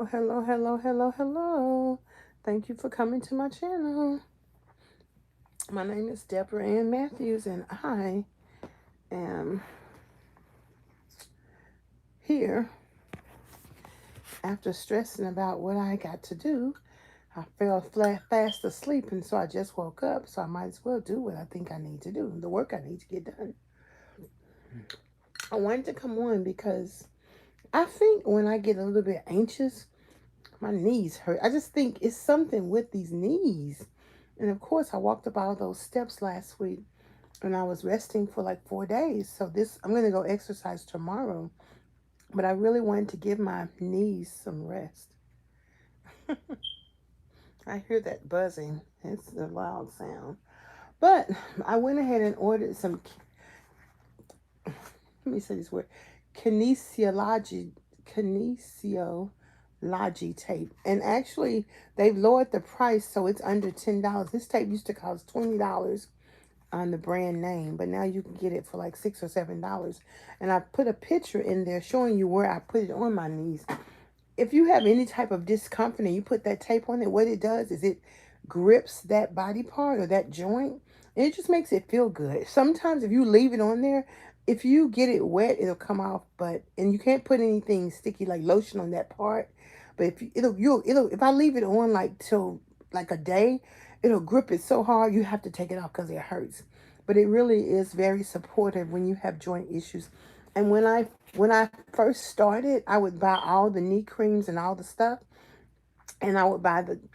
Hello, hello, hello, hello. Thank you for coming to my channel. My name is DebraAnnMatthews, and I am here after stressing about what I got to do. I fell fast asleep, and so I just woke up, so I might as well do what I think I need to do, the work I need to get done. I wanted to come on because I think when I get a little bit anxious, my knees hurt. I just think it's something with these knees. And of course, I walked up all those steps last week and I was resting for like 4 days. So I'm going to go exercise tomorrow. But I really wanted to give my knees some rest. I hear that buzzing. It's a loud sound. But I went ahead and ordered some, let me say this word, kinesiology, kinesiology tape. And actually, they've lowered the price so it's under $10. This tape used to cost $20 on the brand name, but now you can get it for like $6 or $7. And I put a picture in there showing you where I put it on my knees. If you have any type of discomfort and you put that tape on it, what it does is it grips that body part or that joint, and it just makes it feel good. Sometimes if you leave it on there, if you get it wet, it'll come off, and you can't put anything sticky like lotion on that part. But if I leave it on like till like a day, it'll grip it so hard you have to take it off because it hurts. But it really is very supportive when you have joint issues. And when I first started, I would buy all the knee creams and all the stuff. And I would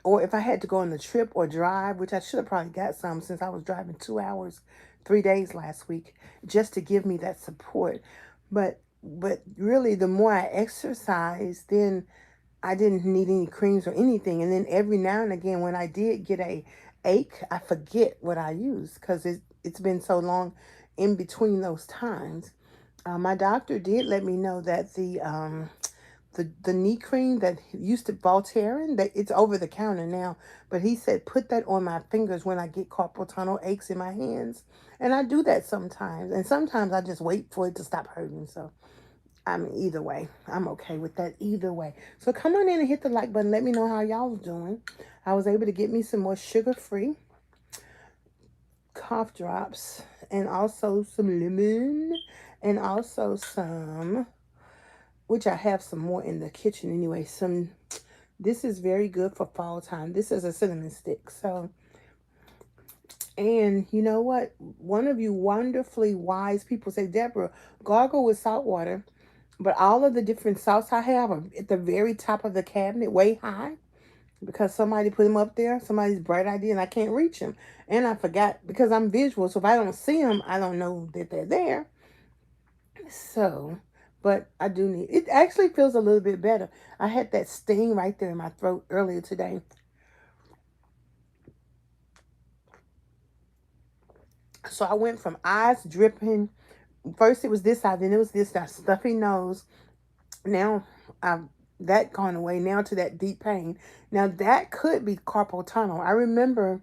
or if I had to go on the trip or drive, which I should have probably got some since I was driving 2 hours, 3 days last week, just to give me that support. But really, the more I exercised, then I didn't need any creams or anything. And then every now and again, when I did get a ache, I forget what I used because it's been so long in between those times. My doctor did let me know that the knee cream that used to Voltaren, that it's over the counter now, but he said put that on my fingers when I get carpal tunnel aches in my hands, and I do that sometimes, and sometimes I just wait for it to stop hurting. So I mean, either way, I'm okay with that either way. So come on in and hit the like button. Let me know how y'all doing. I was able to get me some more sugar-free cough drops and also some lemon and also some, which I have some more in the kitchen anyway. This is very good for fall time. This is a cinnamon stick. So, and you know what? One of you wonderfully wise people say, Deborah, gargle with salt water. But all of the different salts I have are at the very top of the cabinet, way high, because somebody put them up there, somebody's bright idea, and I can't reach them. And I forgot, because I'm visual, so if I don't see them, I don't know that they're there. So, but I do need, it actually feels a little bit better. I had that sting right there in my throat earlier today. So I went from eyes dripping. First it was this side, then it was this side, stuffy nose. Now I've that gone away. Now to that deep pain. Now that could be carpal tunnel. I remember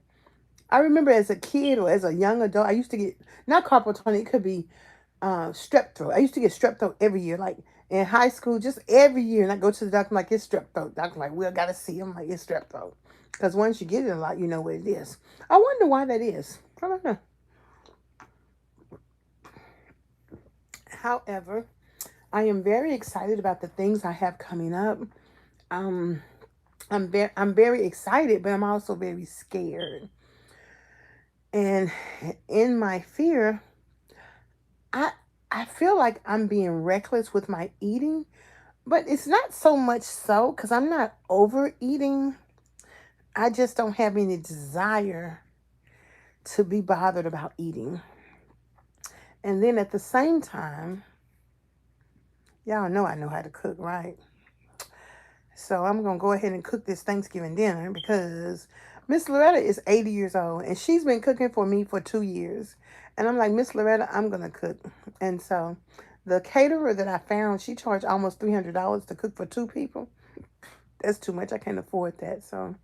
as a kid or as a young adult, I used to get not carpal tunnel. It could be strep throat. I used to get strep throat every year, like in high school, just every year. And I go to the doctor, I'm like, it's strep throat. Doctor like, we gotta see him. Like, it's strep throat. Because once you get it a lot, you know what it is. I wonder why that is. I don't know. However, I am very excited about the things I have coming up. Um, I'm very excited, but I'm also very scared. And in my fear, I I feel like I'm being reckless with my eating, but it's not so much so because I'm not overeating. I just don't have any desire to be bothered about eating. And then at the same time, y'all know I know how to cook, right? So I'm going to go ahead and cook this Thanksgiving dinner because Miss Loretta is 80 years old and she's been cooking for me for 2 years. And I'm like, Miss Loretta, I'm going to cook. And so the caterer that I found, she charged almost $300 to cook for two people. That's too much. I can't afford that. So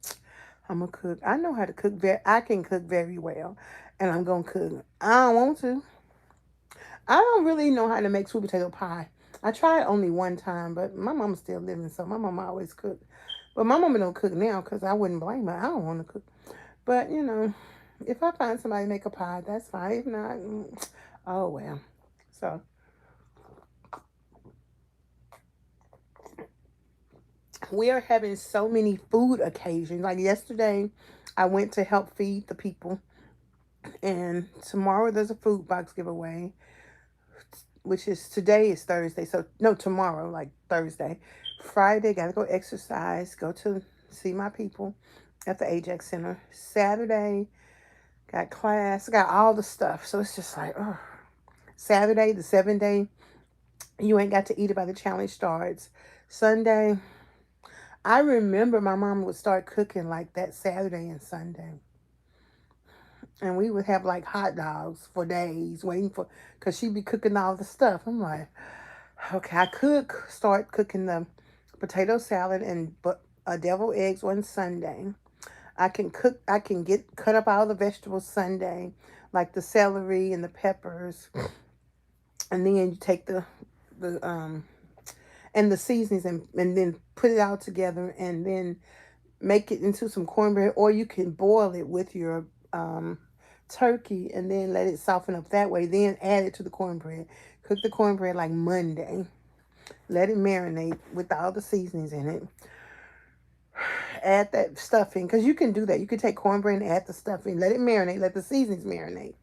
I'm going to cook. I know how to cook. I can cook very well. And I'm going to cook. I don't want to. I don't really know how to make sweet potato pie. I tried only one time, but my mama's still living, so my mama always cooked. But my mama don't cook now because I wouldn't blame her. I don't want to cook. But, you know, if I find somebody to make a pie, that's fine. If not, oh well. So, we are having so many food occasions. Like yesterday, I went to help feed the people. And tomorrow there's a food box giveaway, which is today is Thursday. So, no, tomorrow, like Thursday. Friday, got to go exercise, go to see my people at the Ajax Center. Saturday, got class, got all the stuff. So it's just like, oh. Saturday, the 7 day, you ain't got to eat it by the challenge starts. Sunday, I remember my mom would start cooking like that Saturday and Sunday. And we would have like hot dogs for days waiting for, because she'd be cooking all the stuff. I'm like, okay, I could start cooking the potato salad and deviled eggs on Sunday. I can cut up all the vegetables Sunday, like the celery and the peppers. And then you take the and the seasonings and then put it all together and then make it into some cornbread, or you can boil it with your turkey and then let it soften up that way. Then add it to the cornbread. Cook the cornbread like Monday. Let it marinate with all the seasonings in it. Add that stuff in, because you can do that. You can take cornbread and add the stuff in. Let it marinate. Let the seasonings marinate.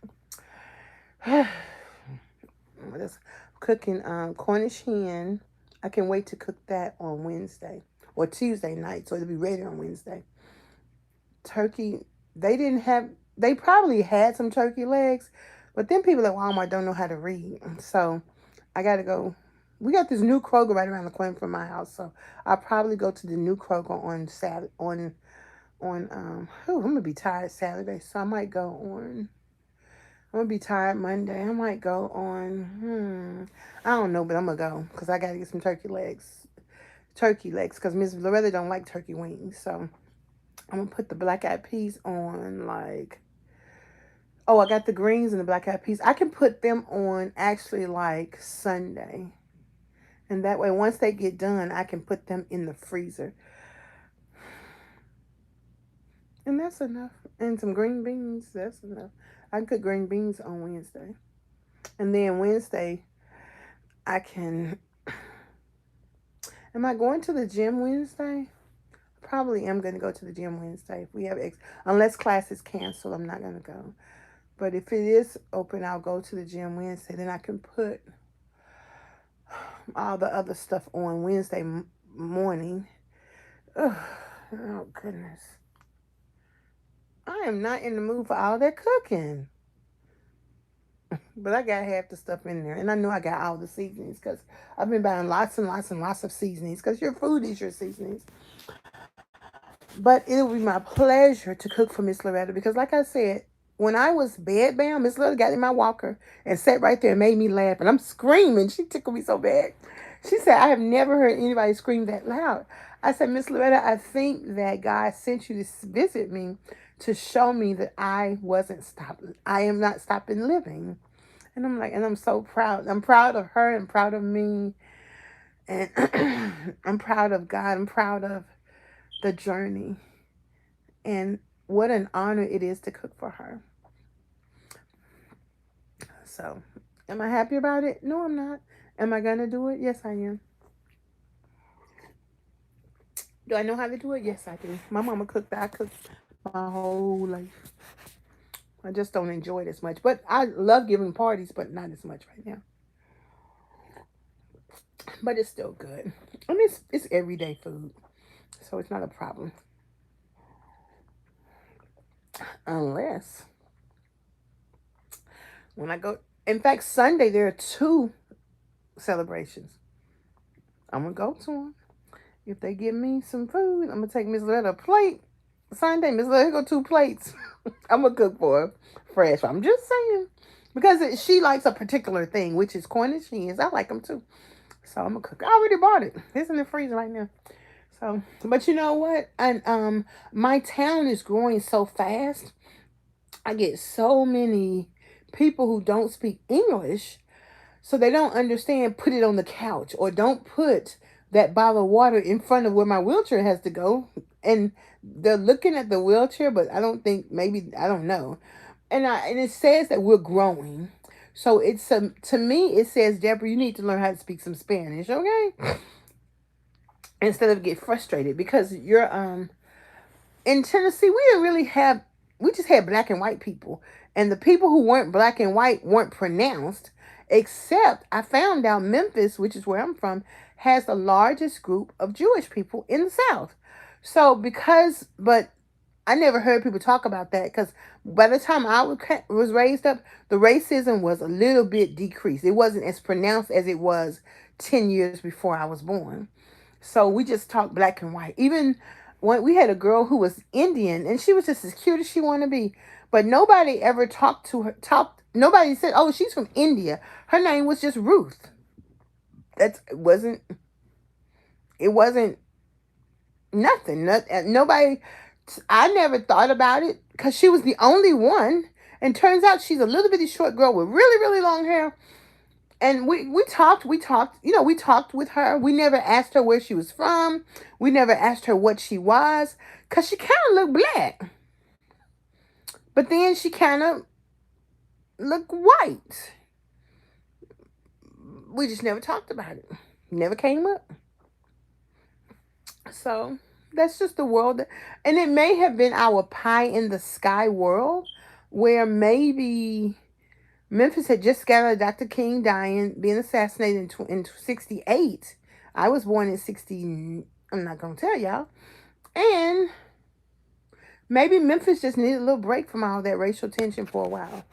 Just cooking Cornish hen. I can wait to cook that on Wednesday or Tuesday night, so it'll be ready on Wednesday. Turkey, they probably had some turkey legs, but then people at Walmart don't know how to read. So I got to go. We got this new Kroger right around the corner from my house, so I'll probably go to the new Kroger on Saturday, I'm going to be tired Saturday, so I might go on. I'm going to be tired Monday. I might go on, I don't know, but I'm going to go because I got to get some turkey legs. Because Miss Loretta don't like turkey wings, so I'm going to put the black eyed peas on like, oh, I got the greens and the black eyed peas. I can put them on actually like Sunday. And that way, once they get done, I can put them in the freezer. And that's enough. And some green beans, that's enough. I can cook green beans on Wednesday. And then Wednesday, I can... Am I going to the gym Wednesday? Probably am going to go to the gym Wednesday. If we have unless class is canceled, I'm not going to go. But if it is open, I'll go to the gym Wednesday. Then I can put all the other stuff on Wednesday morning. Ugh, oh, goodness. I am not in the mood for all that cooking. But I got half the stuff in there. And I know I got all the seasonings because I've been buying lots and lots and lots of seasonings because your food is your seasonings. But it'll be my pleasure to cook for Miss Loretta because, like I said, when I was bedbound, Miss Loretta got in my walker and sat right there and made me laugh. And I'm screaming. She tickled me so bad. She said, I have never heard anybody scream that loud. I said, Miss Loretta, I think that God sent you to visit me to show me that I am not stopping living. And I'm like, and I'm so proud. I'm proud of her and proud of me. And I'm proud of God. I'm proud of the journey. And what an honor it is to cook for her. So, am I happy about it? No, I'm not. Am I going to do it? Yes, I am. Do I know how to do it? Yes, I do. My mama cooked. I cooked my whole life. I just don't enjoy it as much. But I love giving parties, but not as much right now. But it's still good. I mean, it's everyday food. So it's not a problem. Unless when I go, in fact, Sunday there are 2 celebrations. I'm going to go to them. If they give me some food, I'm going to take Miss Loretta a plate. Sunday, Miss Loretta go 2 plates. I'm going to cook for her fresh. I'm just saying. Because she likes a particular thing, which is Cornish hens. I like them too. So I'm going to cook. I already bought it. It's in the freezer right now. So, but you know what? And my town is growing so fast. I get so many people who don't speak English. So they don't understand, put it on the couch, or don't put that bottle of water in front of where my wheelchair has to go. And they're looking at the wheelchair, but I don't think, maybe, I don't know. And it says that we're growing. So it's to me it says, Deborah, you need to learn how to speak some Spanish, okay? Instead of get frustrated, because you're in Tennessee, we didn't really have, we just had black and white people. And the people who weren't black and white weren't pronounced, except I found out Memphis, which is where I'm from, has the largest group of Jewish people in the South. So but I never heard people talk about that, because by the time I was raised up, the racism was a little bit decreased. It wasn't as pronounced as it was 10 years before I was born. So we just talked black and white. Even when we had a girl who was Indian, and she was just as cute as she wanted to be, but nobody ever nobody said, oh, she's from India. Her name was just Ruth. It wasn't nothing. Nobody, I never thought about it, because she was the only one. And turns out she's a little bitty short girl with really, really long hair. And we talked, we talked with her. We never asked her where she was from. We never asked her what she was, because she kind of looked black. But then she kind of looked white. We just never talked about it. Never came up. So that's just the world. And it may have been our pie in the sky world, where maybe Memphis had just got out of Dr. King being assassinated in 68. I was born in 60. I'm not going to tell y'all. And maybe Memphis just needed a little break from all that racial tension for a while.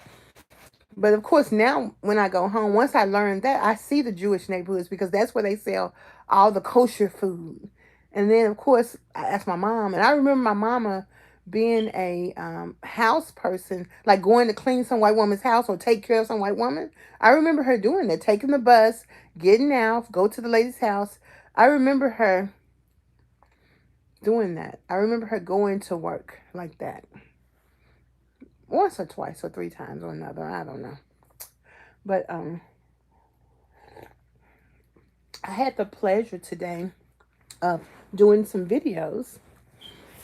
But of course, now when I go home, once I learned that, I see the Jewish neighborhoods, because that's where they sell all the kosher food. And then, of course, I asked my mom, and I remember my mama being a house person, like going to clean some white woman's house or take care of some white woman. I remember her doing that, taking the bus, getting out, go to the lady's house. I remember her doing that. I remember her going to work like that. Once or twice or three times or another. I don't know. But I had the pleasure today of doing some videos.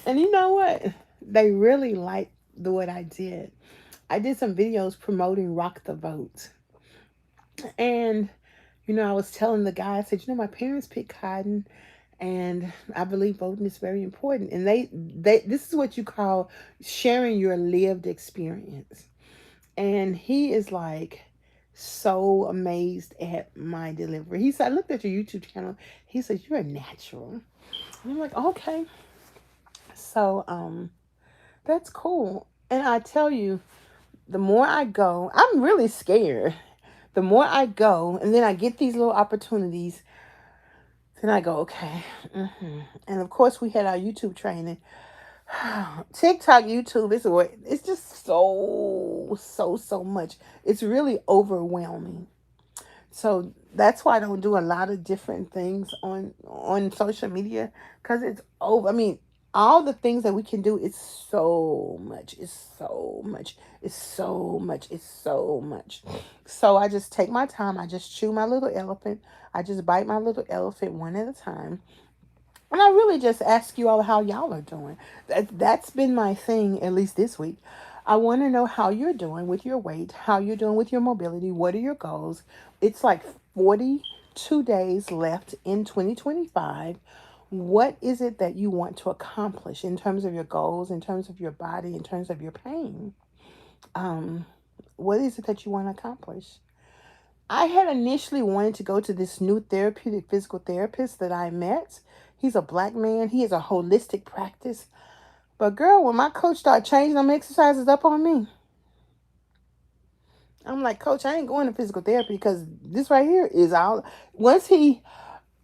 And you know what? They really liked what I did. I did some videos promoting Rock the Vote. And, I was telling the guy, I said, my parents picked cotton, and I believe voting is very important. And this is what you call sharing your lived experience. And he is like so amazed at my delivery. He said, I looked at your YouTube channel. He said, you're a natural. And I'm like, okay. So, that's cool. And I tell you, the more I go, I'm really scared. The more I go, and then I get these little opportunities, then I go, okay. And of course, we had our YouTube training. TikTok, YouTube, it's just so much. It's really overwhelming. So that's why I don't do a lot of different things on social media, because it's over. I mean, all the things that we can do is so much. It's so much. It's so much. It's so much. So I just take my time. I just chew my little elephant. I just bite my little elephant one at a time. And I really just ask you all how y'all are doing. That's been my thing, at least this week. I want to know how you're doing with your weight, how you're doing with your mobility. What are your goals? It's like 42 days left in 2025. What is it that you want to accomplish in terms of your goals, in terms of your body, in terms of your pain? What is it that you want to accomplish? I had initially wanted to go to this new therapeutic physical therapist that I met. He's a black man. He has a holistic practice. But girl, when my coach started changing them exercises up on me, I'm like, Coach, I ain't going to physical therapy, because this right here is all.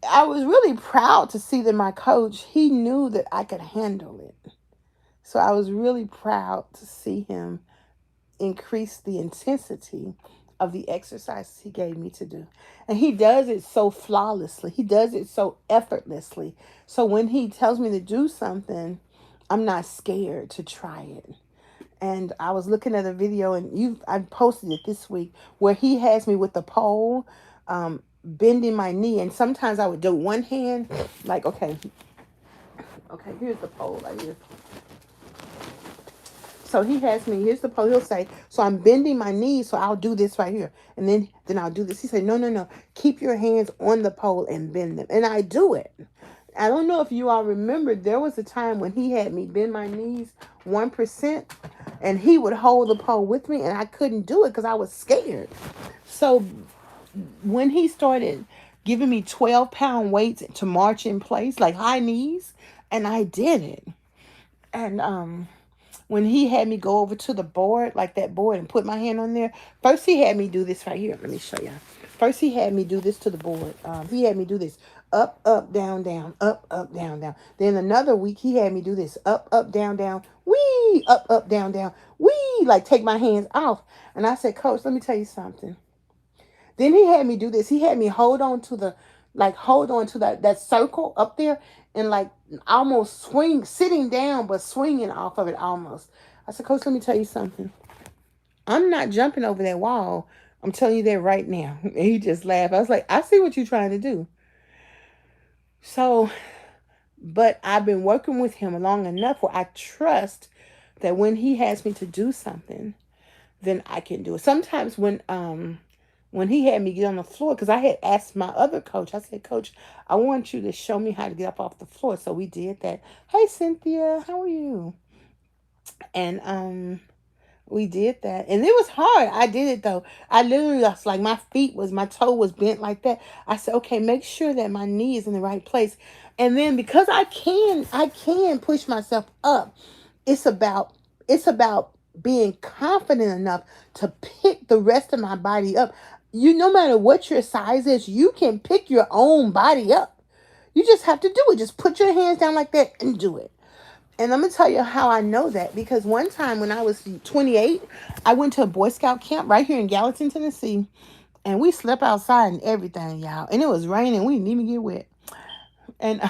I was really proud to see that my coach, he knew that I could handle it. So I was really proud to see him increase the intensity of the exercises he gave me to do. And he does it so flawlessly. He does it so effortlessly. So when he tells me to do something, I'm not scared to try it. And I was looking at a video, and I posted it this week, where he has me with the pole, bending my knee. And sometimes I would do one hand, like, okay, here's the pole right here. So he has me, here's the pole. He'll say, so I'm bending my knees, so I'll do this right here. And then I'll do this. He said, no. Keep your hands on the pole and bend them. And I do it. I don't know if you all remember, there was a time when he had me bend my knees 1%, and he would hold the pole with me, and I couldn't do it because I was scared. So when he started giving me 12-pound weights to march in place, like high knees, and I did it. And when he had me go over to the board, like that board, and put my hand on there, first he had me do this right here. Let me show you. First he had me do this to the board. He had me do this. Up, up, down, down, up, up, down, down. Then another week he had me do this. Up, up, down, down, wee, up, down, down, wee, like take my hands off. And I said, Coach, let me tell you something. Then he had me do this. He had me hold on to that circle up there, and like almost swing, sitting down, but swinging off of it almost. I said, Coach, let me tell you something. I'm not jumping over that wall. I'm telling you that right now. And he just laughed. I was like, I see what you're trying to do. So, but I've been working with him long enough where I trust that when he has me to do something, then I can do it. Sometimes when he had me get on the floor, because I had asked my other coach, I said, Coach, I want you to show me how to get up off the floor. So we did that. Hey, Cynthia, how are you? And we did that. And it was hard. I did it though. I literally was like, my toe was bent like that. I said, okay, make sure that my knee is in the right place. And then because I can push myself up, it's about being confident enough to pick the rest of my body up. No matter what your size is, you can pick your own body up. You just have to do it. Just put your hands down like that and do it. And I'm going to tell you how I know that. Because one time when I was 28, I went to a Boy Scout camp right here in Gallatin, Tennessee. And we slept outside and everything, y'all. And it was raining. We didn't even get wet. And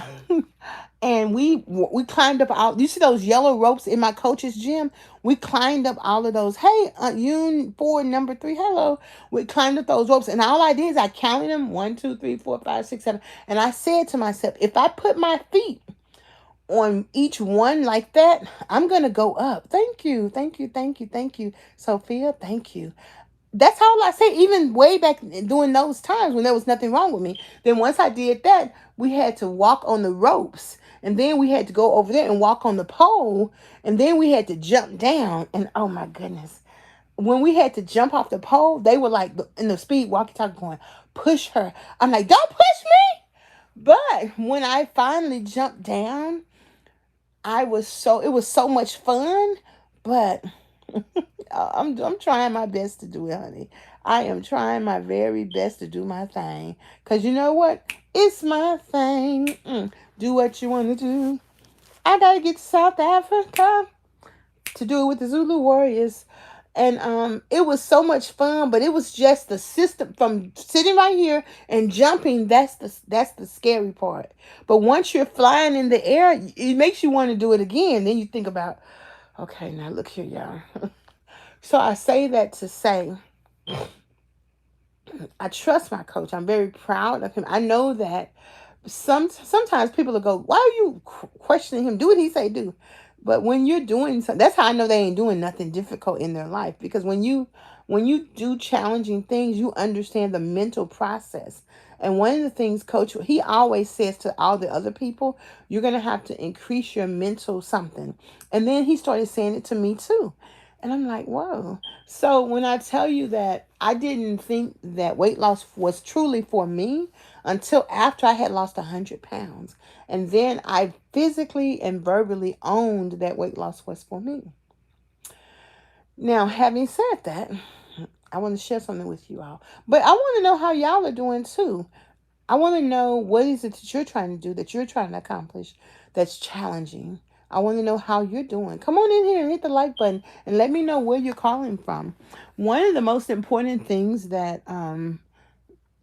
and we climbed up all. You see those yellow ropes in my coach's gym? We climbed up all of those. Hey, Yoon 4, number 3. Hello. We climbed up those ropes, and all I did is I counted them 1, 2, 3, 4, 5, 6, 7, and I said to myself, if I put my feet on each one like that, I'm gonna go up. Thank you, Sophia. Thank you. That's all I say, even way back during those times when there was nothing wrong with me. Then once I did that, we had to walk on the ropes. And then we had to go over there and walk on the pole. And then we had to jump down. And oh my goodness. When we had to jump off the pole, they were like in the speed walkie-talkie going, push her. I'm like, don't push me. But when I finally jumped down, it was so much fun. But I'm trying my best to do it, honey. I am trying my very best to do my thing. Because you know what? It's my thing. Do what you want to do. I got to get to South Africa to do it with the Zulu Warriors. And it was so much fun, but it was just the system from sitting right here and jumping. That's the scary part. But once you're flying in the air, it makes you want to do it again. Then you think about, okay, now look here, y'all. So I say that to say, I trust my coach. I'm very proud of him. I know that sometimes people will go, why are you questioning him? Do what he say do. But when you're doing something, that's how I know they ain't doing nothing difficult in their life. Because when you do challenging things, you understand the mental process. And one of the things Coach, he always says to all the other people, you're going to have to increase your mental something. And then he started saying it to me too. And I'm like, whoa. So when I tell you that I didn't think that weight loss was truly for me until after I had lost 100 pounds. And then I physically and verbally owned that weight loss was for me. Now, having said that, I want to share something with you all. But I want to know how y'all are doing too. I want to know what is it that you're trying to do, that you're trying to accomplish, that's challenging. I want to know how you're doing. Come on in here and hit the like button and let me know where you're calling from. One of the most important things that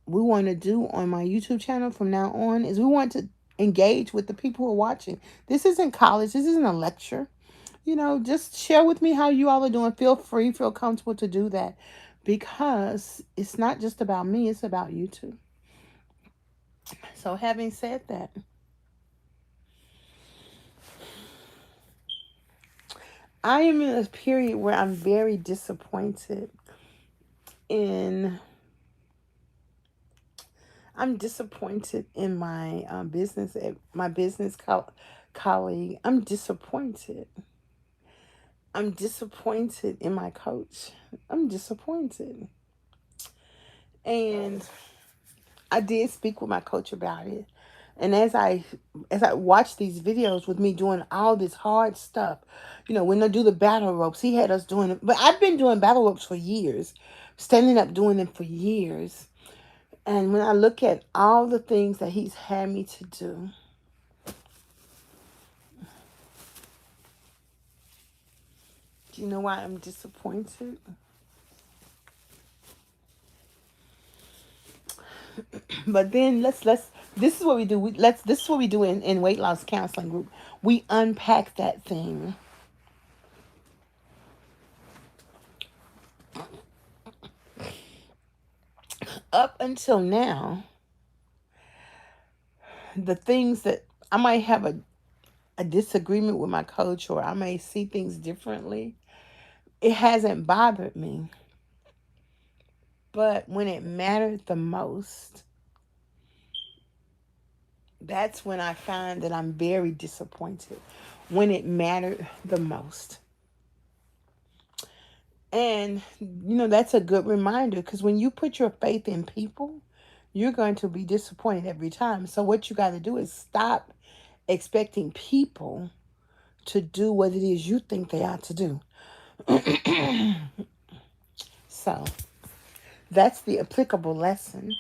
we want to do on my YouTube channel from now on is we want to engage with the people who are watching. This isn't college. This isn't a lecture. just share with me how you all are doing. Feel free, feel comfortable to do that, because it's not just about me, it's about you too. So, having said that, I am in a period where I'm very disappointed in I'm disappointed in my colleague. I'm disappointed in my coach. I'm disappointed. And I did speak with my coach about it. And as I watched these videos with me doing all this hard stuff, when they do the battle ropes, he had us doing it. But I've been doing battle ropes for years, standing up doing them for years. And when I look at all the things that he's had me to do, do you know why I'm disappointed? But then let's this is what we do. This is what we do in weight loss counseling group. We unpack that thing. Up until now, the things that I might have a disagreement with my coach, or I may see things differently, it hasn't bothered me. But when it mattered the most, that's when I find that I'm very disappointed. When it mattered the most. And, that's a good reminder, because when you put your faith in people, you're going to be disappointed every time. So what you got to do is stop expecting people to do what it is you think they ought to do. So that's the applicable lesson.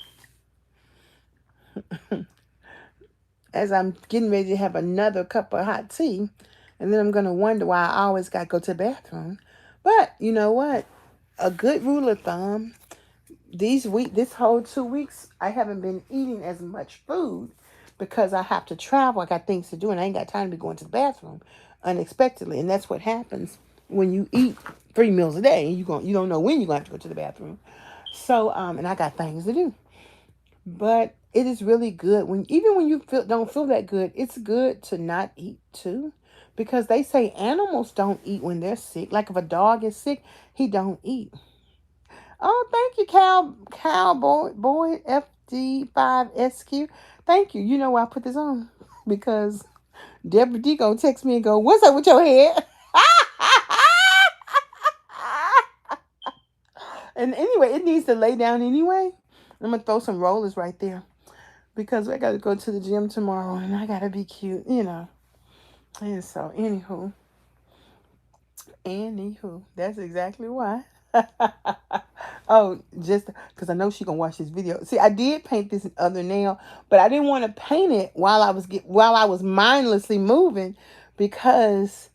As I'm getting ready to have another cup of hot tea, and then I'm going to wonder why I always got to go to the bathroom. But you know what? A good rule of thumb, this whole 2 weeks, I haven't been eating as much food because I have to travel. I got things to do, and I ain't got time to be going to the bathroom unexpectedly. And that's what happens when you eat 3 meals a day. You don't know when you're going to have to go to the bathroom. So, and I got things to do. But it is really good even when you don't feel that good. It's good to not eat too, because they say animals don't eat when they're sick. Like if a dog is sick, he don't eat. Oh, thank you, Cowboy Boy FD5SQ. Thank you. You know why I put this on? Because Debra D gonna text me and go, "What's up with your head?" And anyway, it needs to lay down anyway. I'm gonna throw some rollers right there, because I gotta go to the gym tomorrow and I gotta be cute, And so, anywho, that's exactly why. Oh, just because I know she gonna watch this video. See, I did paint this other nail, but I didn't want to paint it while I was mindlessly moving, because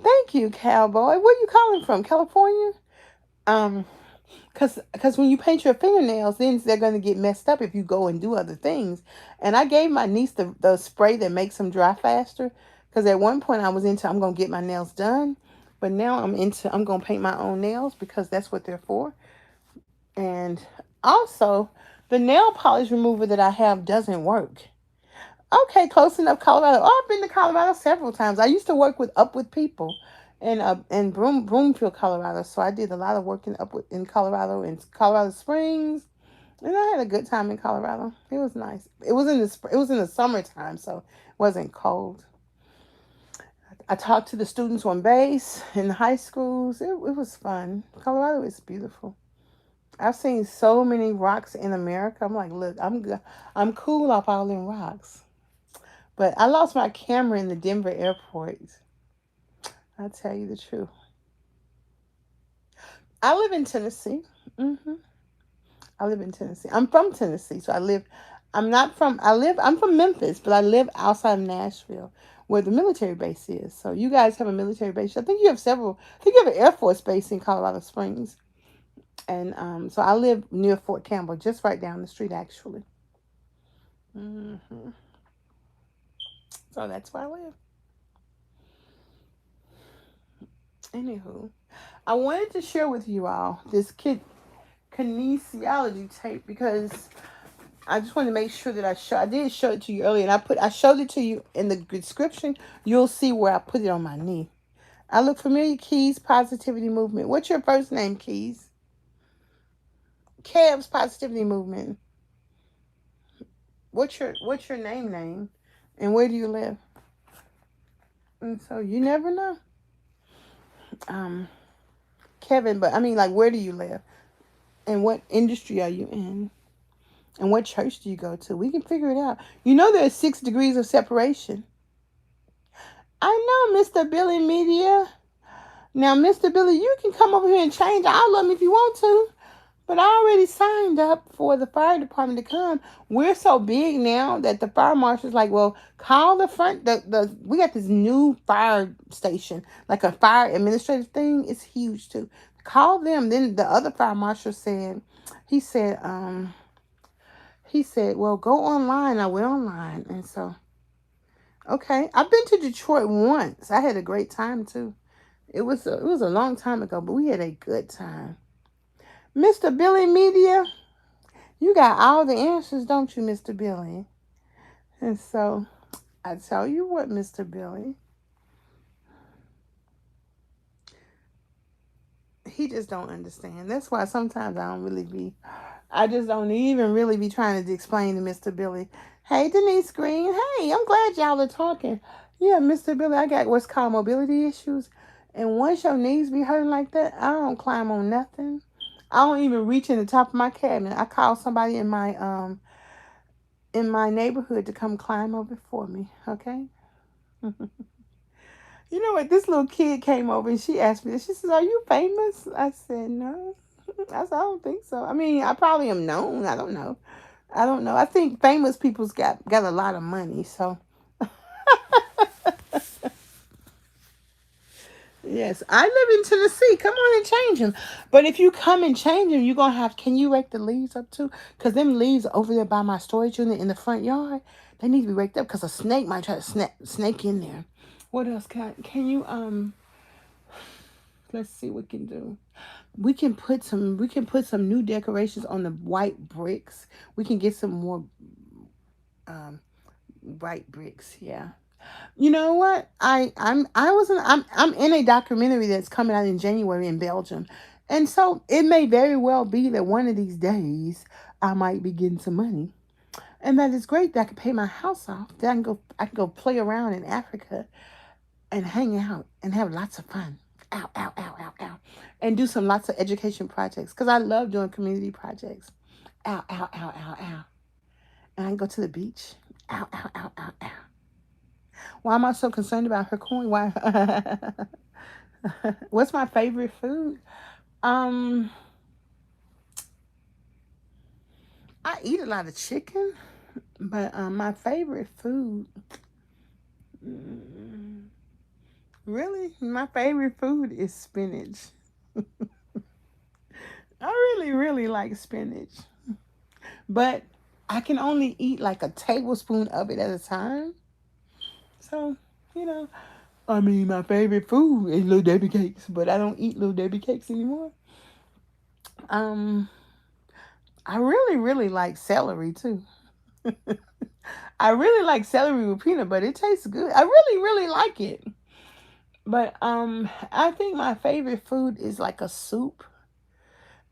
thank you, Cowboy. Where you calling from? California? Um, because when you paint your fingernails, then they're gonna get messed up if you go and do other things. And I gave my niece the spray that makes them dry faster. Because at one point I was into I'm gonna get my nails done, but now I'm gonna paint my own nails because that's what they're for. And also, the nail polish remover that I have doesn't work. Okay, close enough, Colorado. Oh, I've been to Colorado several times. I used to work with people in Broomfield, Colorado. So I did a lot of work in Colorado, in Colorado Springs, and I had a good time in Colorado. It was nice. It was in the summertime, so it wasn't cold. I talked to the students on base in the high schools. It was fun. Colorado is beautiful. I've seen so many rocks in America. I'm like, look, I'm cool off all them rocks. But I lost my camera in the Denver airport. I'll tell you the truth. I live in Tennessee. I live in Tennessee. I'm from Tennessee, so I'm from Memphis, but I live outside of Nashville, where the military base is. So you guys have a military base. I think you have several. I think you have an Air Force base in Colorado Springs. And so I live near Fort Campbell, just right down the street, actually. hmm So that's where I live. Anywho, I wanted to share with you all this kinesiology tape because I just want to make sure that I did show it to you earlier, and I showed it to you in the description. You'll see where I put it on my knee. I look familiar. Keys Positivity Movement. What's your first name, Keys? Cabs Positivity Movement. What's your name? And where do you live? And so you never know. Kevin, but I mean, like, where do you live? And what industry are you in? And what church do you go to? We can figure it out. You know there's 6 degrees of separation. I know, Mr. Billy Media. Now, Mr. Billy, you can come over here and change our outlook if you want to. But I already signed up for the fire department to come. We're so big now that the fire marshal's like, well, call the front. We got this new fire station, like a fire administrative thing. It's huge too. Call them. Then the other fire marshal said, he said, well, go online. I went online, and so, okay. I've been to Detroit once. I had a great time too. It was a long time ago, but we had a good time. Mr. Billy Media, you got all the answers, don't you, Mr. Billy? And so, I tell you what, Mr. Billy, he just don't understand. That's why sometimes I just don't even really be trying to explain to Mr. Billy. Hey, Denise Green. Hey, I'm glad y'all are talking. Yeah, Mr. Billy, I got what's called mobility issues. And once your knees be hurting like that, I don't climb on nothing. I don't even reach in the top of my cabinet. I call somebody in my neighborhood to come climb over for me. Okay. You know what? This little kid came over and she asked me this. She says, "Are you famous?" I said, "No." I said, "I don't think so. I mean, I probably am known. I don't know. I think famous people's got a lot of money. So yes, I live in Tennessee. Come on and change them. But if you come and change them, you're going to have, can you rake the leaves up too? Because them leaves over there by my storage unit in the front yard, they need to be raked up because a snake might try to snake in there. What else can you, let's see what we can do. We can put some new decorations on the white bricks. We can get some more, white bricks. Yeah. You know what? I'm in a documentary that's coming out in January in Belgium. And so it may very well be that one of these days I might be getting some money. And that is great that I can pay my house off. Then I can go play around in Africa and hang out and have lots of fun. Ow, ow, ow, ow, ow. And do some lots of education projects. Because I love doing community projects. Ow, ow, ow, ow, ow. And I can go to the beach. Ow, ow, ow, ow, ow. Why am I so concerned about her coin? Why? What's my favorite food? I eat a lot of chicken, but my favorite food, really, my favorite food is spinach. I really, really like spinach, but I can only eat like a tablespoon of it at a time. So, I mean, my favorite food is Little Debbie cakes, but I don't eat Little Debbie cakes anymore. I really, really like celery too. I really like celery with peanut butter. It tastes good. I really, really like it. But I think my favorite food is like a soup.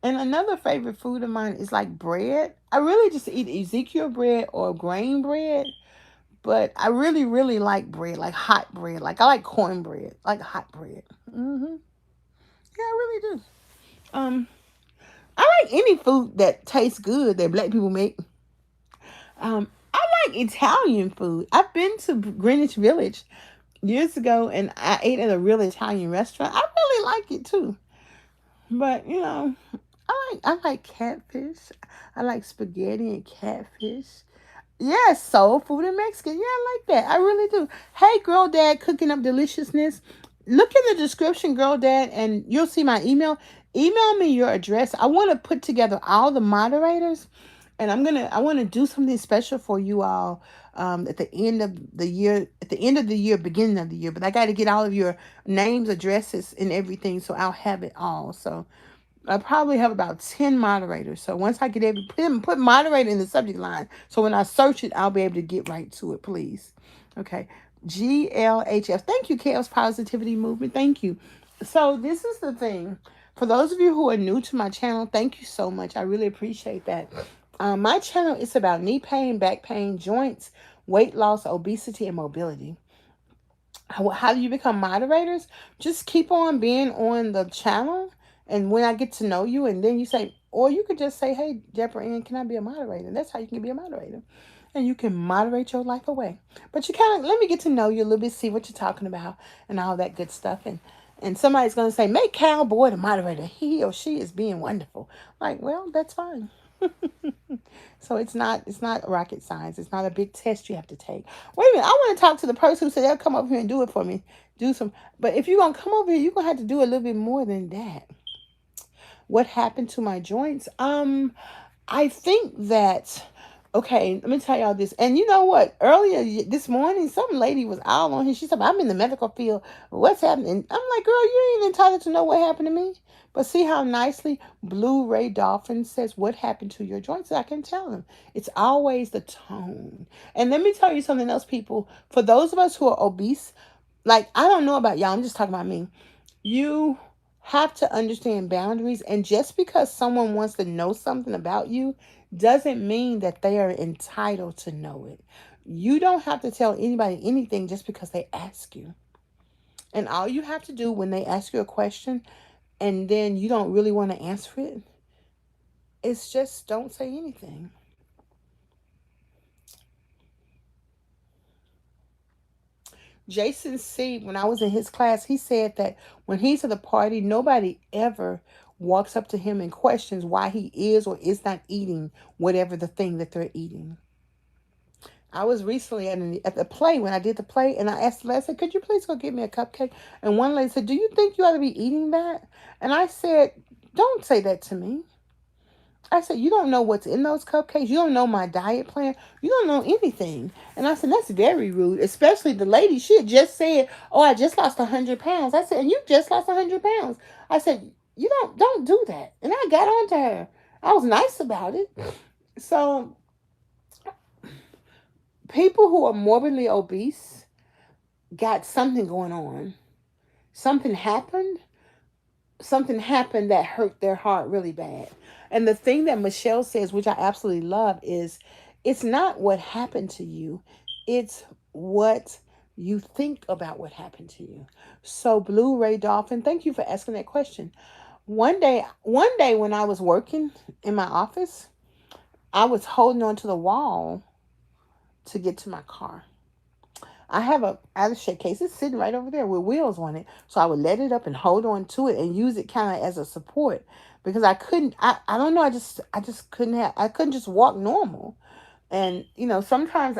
And another favorite food of mine is like bread. I really just eat Ezekiel bread or grain bread. But I really, really like bread, like hot bread. Like I like cornbread, like hot bread. Yeah, I really do. I like any food that tastes good that black people make. I like Italian food. I've been to Greenwich Village years ago, and I ate at a real Italian restaurant. I really like it too. But I like catfish. I like spaghetti and catfish. Yes, soul food and Mexican. Yeah, I like that. I really do. Hey, Girl Dad, cooking up deliciousness. Look in the description, Girl Dad, and you'll see my email. Email me your address. I want to put together all the moderators, and I want to do something special for you all. at the end of the year, beginning of the year. But I got to get all of your names, addresses, and everything, so I'll have it all. So I probably have about 10 moderators. So once I get put moderator in the subject line. So when I search it, I'll be able to get right to it, please. Okay. GLHF. Thank you, Chaos Positivity Movement. Thank you. So this is the thing. For those of you who are new to my channel, thank you so much. I really appreciate that. My channel is about knee pain, back pain, joints, weight loss, obesity, and mobility. How do you become moderators? Just keep on being on the channel, and when I get to know you, and then you say, or you could just say, hey, Debra Ann, can I be a moderator? And that's how you can be a moderator. And you can moderate your life away. But you kind of let me get to know you a little bit, see what you're talking about, and all that good stuff. And somebody's gonna say, make Cowboy the moderator. He or she is being wonderful. Like, well, that's fine. So it's not rocket science. It's not a big test you have to take. Wait a minute, I want to talk to the person who said they'll come over here and do it for me. Do some, but if you're gonna come over here, you're gonna have to do a little bit more than that. What happened to my joints? I think that, okay, let me tell y'all this. And you know what? Earlier this morning, some lady was out on here. She said, I'm in the medical field. What's happening? I'm like, girl, you ain't entitled to know what happened to me. But see how nicely Blue Ray Dolphin says, what happened to your joints? I can tell them. It's always the tone. And let me tell you something else, people. For those of us who are obese, like, I don't know about y'all. I'm just talking about me. You have to understand boundaries. And just because someone wants to know something about you doesn't mean that they are entitled to know it. You don't have to tell anybody anything just because they ask you. And all you have to do when they ask you a question and then you don't really want to answer it is just don't say anything. Jason C., when I was in his class, he said that when he's at a party, nobody ever walks up to him and questions why he is or is not eating whatever the thing that they're eating. I was recently at the play when I did the play, and I asked the lady, I said, could you please go get me a cupcake? And one lady said, do you think you ought to be eating that? And I said, don't say that to me. I said, you don't know what's in those cupcakes. You don't know my diet plan. You don't know anything. And I said, that's very rude, especially the lady. She had just said, oh, I just lost 100 pounds. I said, and you just lost 100 pounds. I said, you don't do that. And I got on to her. I was nice about it. So people who are morbidly obese got something going on. Something happened. Something happened that hurt their heart really bad. And the thing that Michelle says, which I absolutely love, is it's not what happened to you, it's what you think about what happened to you. So, Blue Ray Dolphin, thank you for asking that question. One day when I was working in my office, I was holding on to the wall to get to my car. I have a attaché case. It's sitting right over there with wheels on it. So I would let it up and hold on to it and use it kind of as a support because I couldn't. I don't know. I just couldn't have. I couldn't just walk normal. And sometimes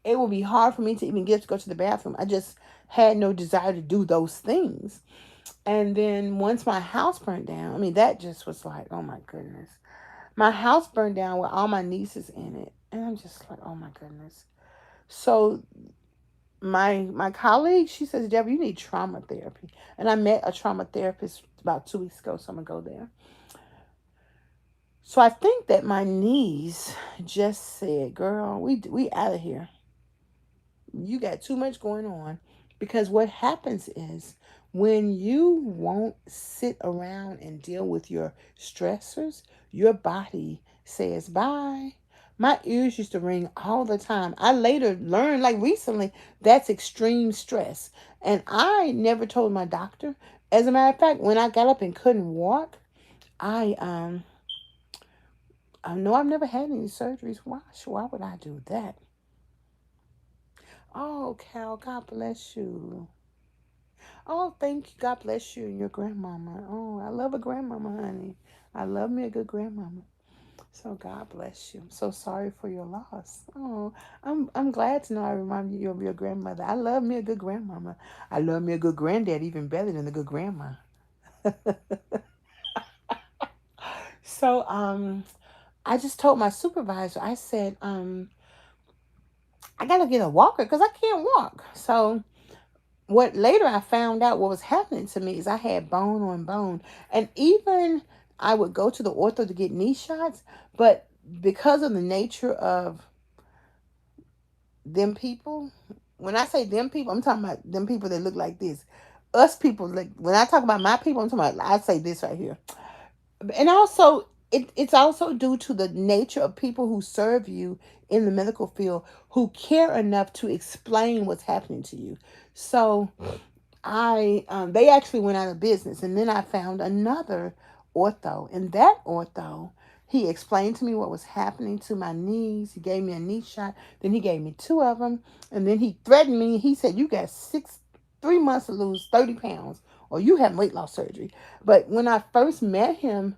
it would be hard for me to even get to go to the bathroom. I just had no desire to do those things. And then once my house burned down, I mean that just was like, oh my goodness. My house burned down with all my nieces in it, and I'm just like, oh my goodness. So my colleague, she says, Deborah, you need trauma therapy. And I met a trauma therapist about 2 weeks ago, so I'm going to go there. So I think that my niece just said, girl, we out of here. You got too much going on. Because what happens is when you won't sit around and deal with your stressors, your body says bye. My ears used to ring all the time. I later learned, like recently, that's extreme stress. And I never told my doctor. As a matter of fact, when I got up and couldn't walk, I know I've never had any surgeries. Why would I do that? Oh, Cal, God bless you. Oh, thank you. God bless you and your grandmama. Oh, I love a grandmama, honey. I love me a good grandmama. So God bless you. I'm so sorry for your loss. Oh, I'm glad to know I remind you of your grandmother. I love me a good grandmama. I love me a good granddad even better than a good grandma. So I just told my supervisor, I said, I got to get a walker because I can't walk. So what later I found out what was happening to me is I had bone on bone. And even I would go to the ortho to get knee shots, but because of the nature of them people, when I say them people, I'm talking about them people that look like this. Us people, like when I talk about my people, I'm talking about, I say this right here. And also, it's also due to the nature of people who serve you in the medical field who care enough to explain what's happening to you. So I they actually went out of business, and then I found another ortho, and that ortho, he explained to me what was happening to my knees. He gave me a knee shot, then he gave me two of them, and then he threatened me. He said, "You got 3 months to lose 30 pounds, or you have weight loss surgery." But when I first met him,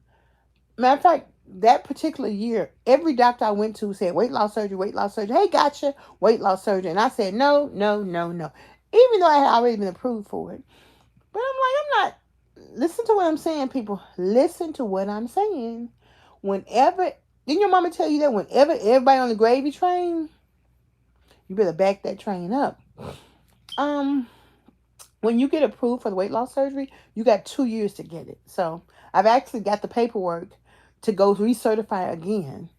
matter of fact, that particular year, every doctor I went to said weight loss surgery, weight loss surgery. Hey, gotcha, weight loss surgery. And I said, no, no, no, no. Even though I had already been approved for it. But I'm like, I'm not. Listen to what I'm saying, people. Listen to what I'm saying. Whenever, didn't your mama tell you that whenever everybody on the gravy train, you better back that train up. Um, when you get approved for the weight loss surgery, you got 2 years to get it. So I've actually got the paperwork to go recertify again.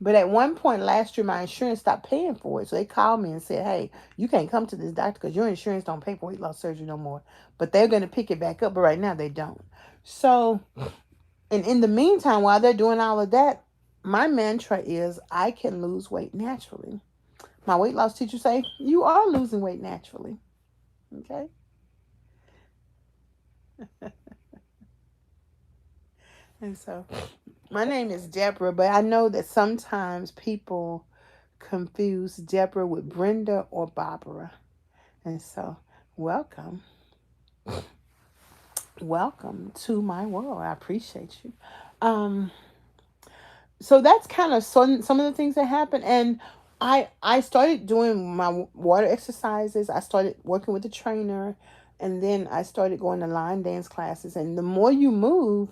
But at one point last year, my insurance stopped paying for it. So they called me and said, hey, you can't come to this doctor because your insurance don't pay for weight loss surgery no more. But they're going to pick it back up. But right now they don't. So, and in the meantime, while they're doing all of that, my mantra is I can lose weight naturally. My weight loss teacher say, you are losing weight naturally. Okay. And so my name is Debra, but I know that sometimes people confuse Debra with Brenda or Barbara. And so, welcome. Welcome to my world. I appreciate you. Um, so that's kind of some of the things that happen. And I started doing my water exercises. I started working with a trainer, and then I started going to line dance classes. And the more you move,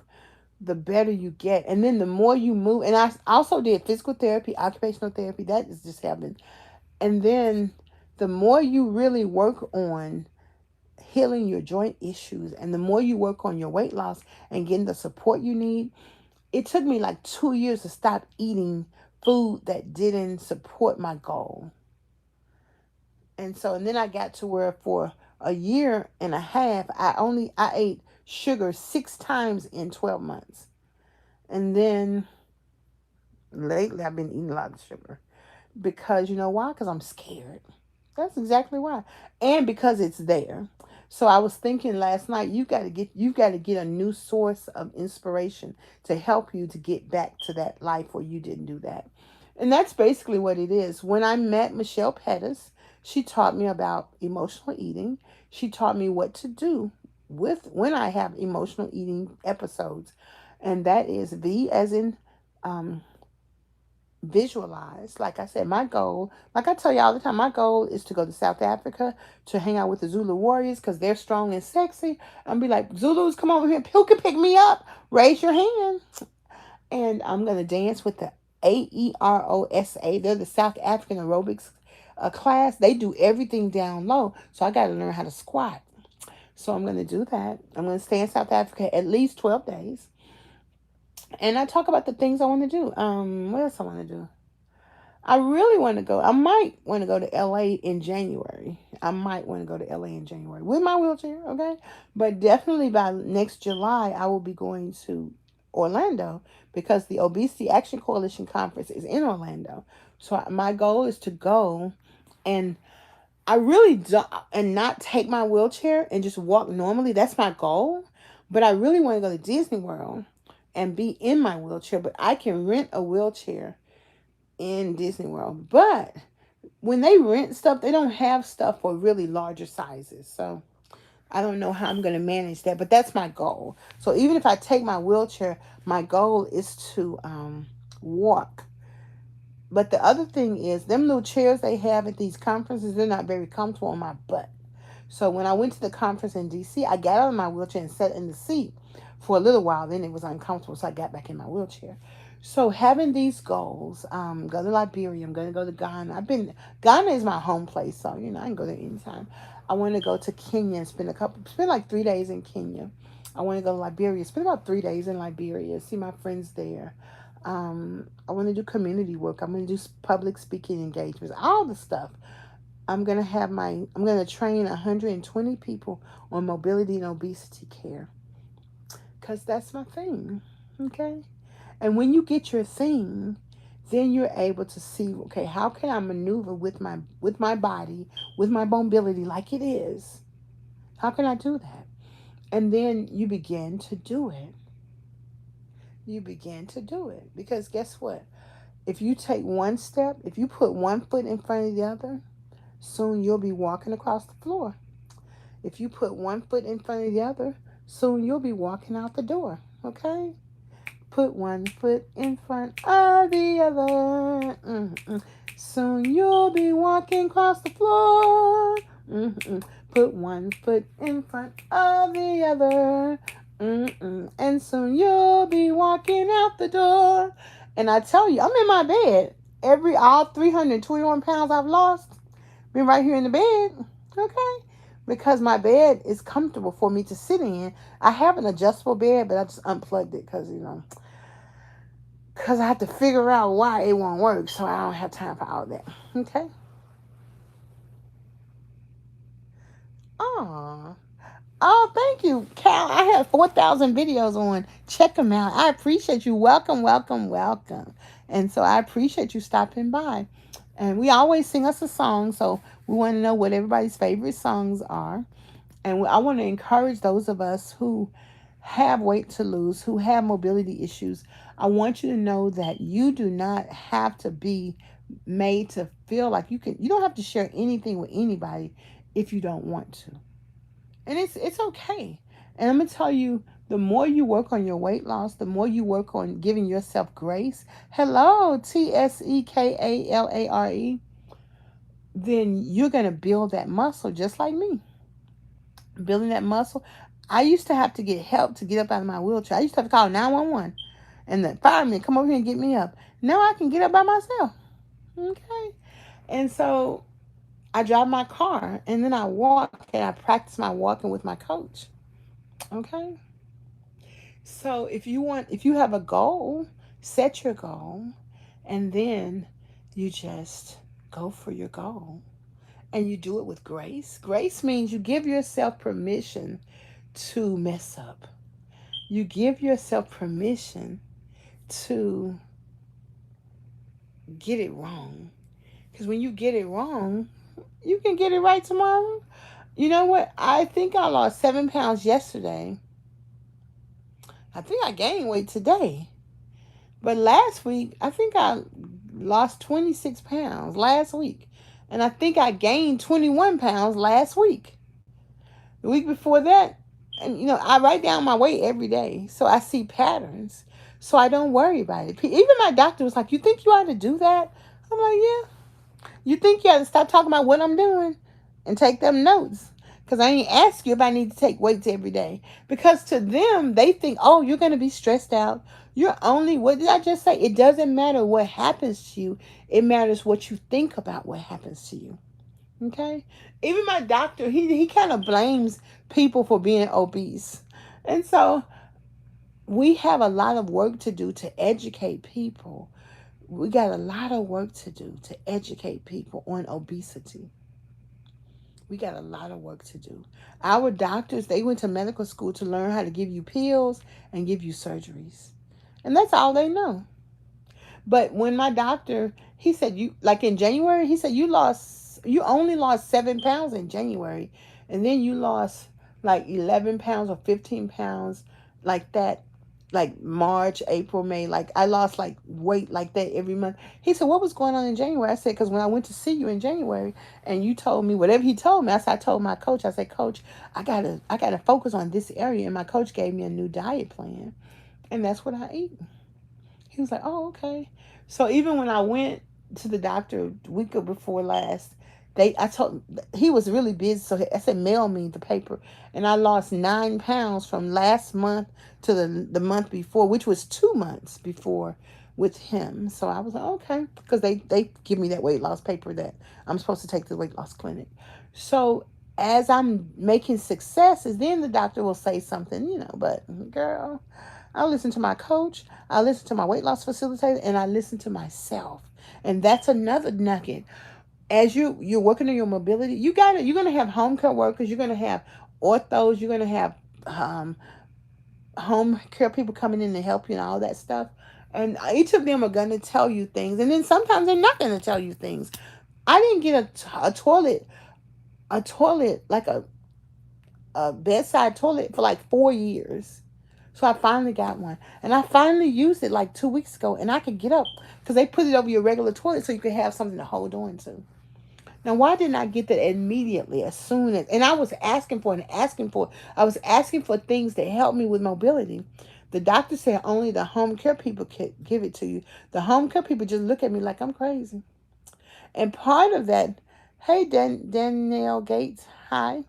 the better you get. And then the more you move, and I also did physical therapy, occupational therapy. That is just happening. And then the more you really work on healing your joint issues, and the more you work on your weight loss and getting the support you need, it took me like 2 years to stop eating food that didn't support my goal. And then I got to where for a year and a half, I ate sugar 6 times in 12 months. And then lately I've been eating a lot of sugar because you know why? Because I'm scared. That's exactly why. And because it's there. So I was thinking last night, you got to get a new source of inspiration to help you to get back to that life where you didn't do that. And that's basically what it is. When I met Michelle Pettis, she taught me about emotional eating. She taught me what to do with when I have emotional eating episodes. And that is V as in um, visualize. Like I said, my goal, like I tell you all the time, my goal is to go to South Africa to hang out with the Zulu warriors because they're strong and sexy. And be like, Zulus, come over here. Who can pick me up? Raise your hand. And I'm going to dance with the AEROSA. They're the South African aerobics class. They do everything down low. So I got to learn how to squat. So I'm going to do that. I'm going to stay in South Africa at least 12 days. And I talk about the things I want to do. What else I want to do? I really want to go. I might want to go to LA in January. I might want to go to LA in January with my wheelchair, okay? But definitely by next July, I will be going to Orlando because the Obesity Action Coalition Conference is in Orlando. So my goal is to go and I really don't, and not take my wheelchair and just walk normally. That's my goal. But I really want to go to Disney World and be in my wheelchair. But I can rent a wheelchair in Disney World. But when they rent stuff, they don't have stuff for really larger sizes. So I don't know how I'm going to manage that. But that's my goal. So even if I take my wheelchair, my goal is to walk. But the other thing is, them little chairs they have at these conferences, they're not very comfortable on my butt. So when I went to the conference in DC, I got out of my wheelchair and sat in the seat for a little while. Then it was uncomfortable, so I got back in my wheelchair. So having these goals, go to Liberia. I'm going to go to Ghana. Ghana is my home place, so I can go there anytime. I want to go to Kenya and spend like 3 days in Kenya. I want to go to Liberia, spend about 3 days in Liberia, see my friends there. I want to do community work. I'm going to do public speaking engagements, all the stuff. I'm going to train 120 people on mobility and obesity care, because that's my thing. Okay. And when you get your thing, then you're able to see, okay, how can I maneuver with my body, with my mobility like it is? How can I do that? And then you begin to do it. You begin to do it. Because guess what? If you take one step, if you put one foot in front of the other, soon you'll be walking across the floor. If you put one foot in front of the other, soon you'll be walking out the door. Okay? Put one foot in front of the other. Mm-mm. Soon you'll be walking across the floor. Mm-mm. Put one foot in front of the other. Mm-mm. And soon you'll be walking out the door. And I tell you, I'm in my bed. All 321 pounds I've lost, been right here in the bed. Okay? Because my bed is comfortable for me to sit in. I have an adjustable bed, but I just unplugged it because I have to figure out why it won't work, so I don't have time for all that. Okay? Aw. Oh, thank you, Cal. I have 4,000 videos on. Check them out. I appreciate you. Welcome, welcome, welcome. And so I appreciate you stopping by. And we always sing us a song, so we want to know what everybody's favorite songs are. And I want to encourage those of us who have weight to lose, who have mobility issues. I want you to know that you do not have to be made to feel like you don't have to share anything with anybody if you don't want to. And it's okay. And I'm going to tell you, the more you work on your weight loss, the more you work on giving yourself grace. Hello, TSEKALARE. Then you're going to build that muscle just like me. Building that muscle. I used to have to get help to get up out of my wheelchair. I used to have to call 911 and the fireman come over here and get me up. Now I can get up by myself. Okay. And so I drive my car and then I walk and I practice my walking with my coach. Okay. So if you have a goal, set your goal and then you just go for your goal. And you do it with grace. Grace means you give yourself permission to mess up. You give yourself permission to get it wrong. Because when you get it wrong, you can get it right tomorrow. You know what? I think I lost 7 pounds yesterday. I think I gained weight today. But last week, I think I lost 26 pounds last week. And I think I gained 21 pounds last week. The week before that, and I write down my weight every day. So I see patterns. So I don't worry about it. Even my doctor was like, "You think you ought to do that?" I'm like, "Yeah." You think you ought to stop talking about what I'm doing and take them notes. Because I ain't ask you if I need to take weights every day. Because to them, they think, oh, you're going to be stressed out. What did I just say? It doesn't matter what happens to you. It matters what you think about what happens to you. Okay? Even my doctor, he kind of blames people for being obese. And so we have a lot of work to do to educate people. We got a lot of work to do to educate people on obesity. We got a lot of work to do. Our doctors, they went to medical school to learn how to give you pills and give you surgeries. And that's all they know. But when my doctor, he said, like in January, he said, you only lost 7 pounds in January. And then you lost like 11 pounds or 15 pounds like that, like March, April, May. Like I lost like weight like that every month. He said, what was going on in January? I said, because when I went to see you in January and you told me whatever he told me, I told my coach, I said, Coach, I gotta focus on this area. And my coach gave me a new diet plan. And that's what I eat. He was like, oh, okay. So even when I went to the doctor the week before last, he was really busy. So I said, mail me the paper. And I lost 9 pounds from last month to the month before, which was 2 months before with him. So I was like, okay, because they give me that weight loss paper that I'm supposed to take to the weight loss clinic. So as I'm making successes, then the doctor will say something, but girl, I listen to my coach, I listen to my weight loss facilitator, and I listen to myself. And that's another nugget. As you're working on your mobility, you're gonna have home care workers, you're gonna have orthos, you're gonna have um, home care people coming in to help you and all that stuff. And each of them are gonna tell you things, and then sometimes they're not gonna tell you things. I didn't get a toilet like a bedside toilet for like 4 years. So I finally got one. And I finally used it like 2 weeks ago. And I could get up because they put it over your regular toilet so you could have something to hold on to. Now, why didn't I get that immediately as soon as? And I was asking for and asking for. I was asking for things to help me with mobility. The doctor said only the home care people could give it to you. The home care people just look at me like I'm crazy. And part of that, hey, Danielle Gates, hi.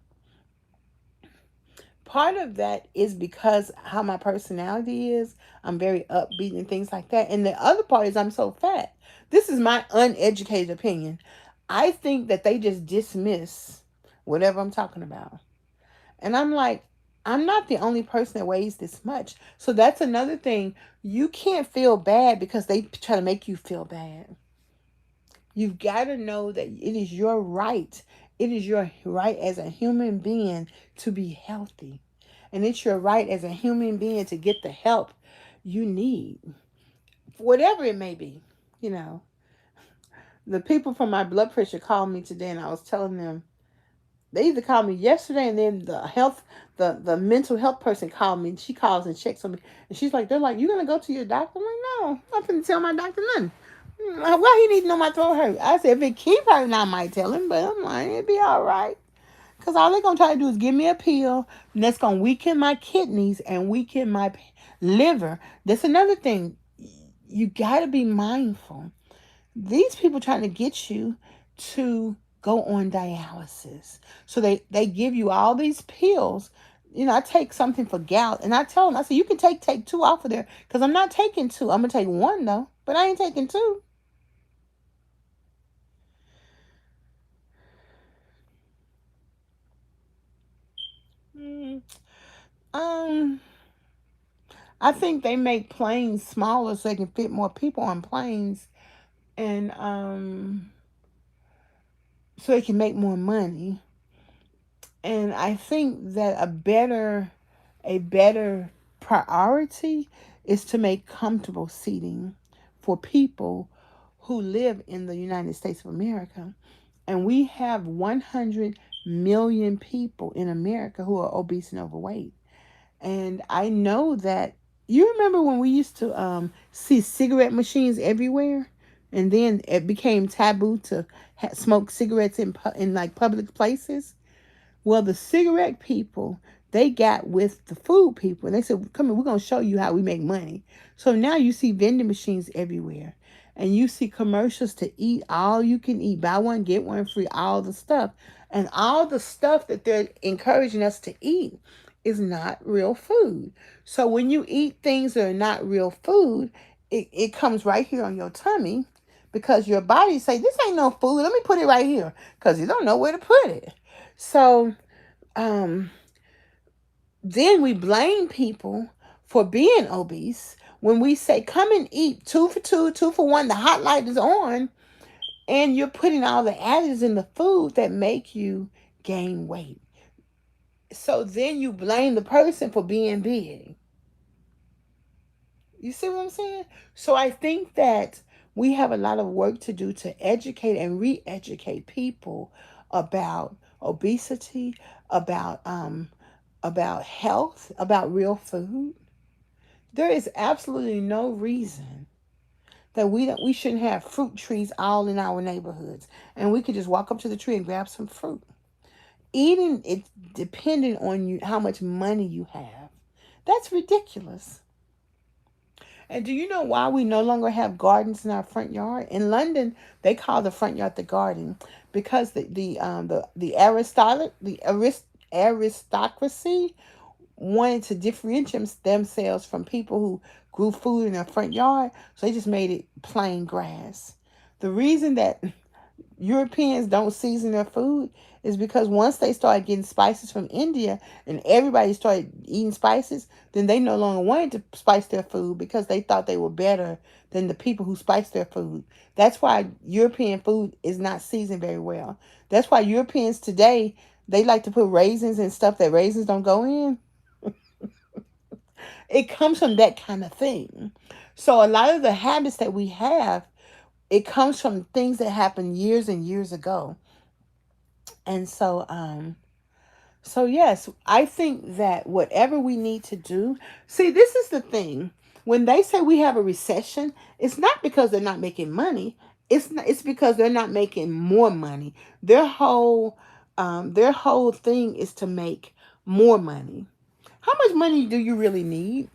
Part of that is because how my personality is. I'm very upbeat and things like that. And the other part is I'm so fat. This is my uneducated opinion. I think that they just dismiss whatever I'm talking about. And I'm like, I'm not the only person that weighs this much. So that's another thing. You can't feel bad because they try to make you feel bad. You've got to know that it is your right. It is your right as a human being to be healthy. And it's your right as a human being to get the help you need, whatever it may be. You know, the people from my blood pressure called me today, and I was telling them, they either called me yesterday, and then the mental health person called me. She calls and checks on me, and she's like, they're like, you gonna go to your doctor? I'm like, no, I'm not gonna tell my doctor nothing. Why he need to know my throat hurt? I said, if it keep hurting, I might tell him, but I'm like, it'd be all right. Because all they're going to try to do is give me a pill, and that's going to weaken my kidneys and weaken my liver. That's another thing. You got to be mindful. These people trying to get you to go on dialysis. So they give you all these pills. I take something for gout, and I tell them, I say, you can take two off of there, because I'm not taking two. I'm going to take one, though, but I ain't taking two. Mm, um, I think they make planes smaller so they can fit more people on planes, and so they can make more money. And I think that a better priority is to make comfortable seating for people who live in the United States of America. And we have 100 million people in America who are obese and overweight. And I know that you remember when we used to see cigarette machines everywhere, and then it became taboo to smoke cigarettes in like public places. Well, the cigarette people, they got with the food people, and they said, come on, we're going to show you how we make money. So now you see vending machines everywhere, and you see commercials to eat all you can eat, buy one get one free, all the stuff. And all the stuff that they're encouraging us to eat is not real food. So when you eat things that are not real food, it comes right here on your tummy, because your body say, this ain't no food, let me put it right here, because you don't know where to put it. So um, then we blame people for being obese when we say, come and eat 2 for 2, 2 for 1, the hot light is on, and you're putting all the additives in the food that make you gain weight. So then you blame the person for being big. You see what I'm saying? So I think that we have a lot of work to do to educate and re-educate people about obesity, about health, about real food. There is absolutely no reason that we shouldn't have fruit trees all in our neighborhoods, and we could just walk up to the tree and grab some fruit. Eating it depending on you how much money you have. That's ridiculous. And do you know why we no longer have gardens in our front yard? In London, they call the front yard the garden, because the aristocracy wanted to differentiate themselves from people who grew food in their front yard, so they just made it plain grass. The reason that Europeans don't season their food is because once they started getting spices from India and everybody started eating spices, then they no longer wanted to spice their food because they thought they were better than the people who spice their food. That's why European food is not seasoned very well. That's why Europeans today, they like to put raisins and stuff that raisins don't go in. It comes from that kind of thing. So a lot of the habits that we have, it comes from things that happened years and years ago. And so yes, I think that whatever we need to do, see, this is the thing. When they say we have a recession, it's not because they're not making money. It's because they're not making more money. Their whole thing is to make more money. How much money do you really need?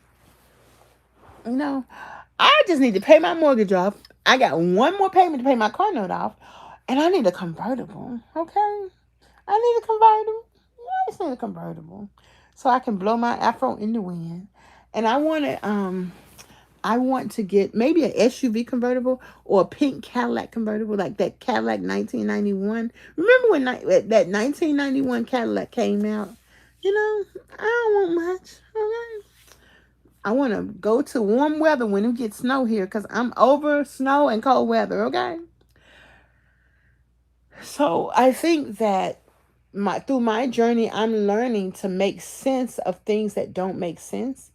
You know, I just need to pay my mortgage off. I got one more payment to pay my car note off, and I need a convertible. Okay, I need a convertible. I just need a convertible, so I can blow my afro in the wind. And I want to get maybe an SUV convertible or a pink Cadillac convertible, like that Cadillac 1991. Remember when that 1991 Cadillac came out? You know, I don't want much. Okay. I want to go to warm weather when it gets snow here because I'm over snow and cold weather, okay? So I think that through my journey, I'm learning to make sense of things that don't make sense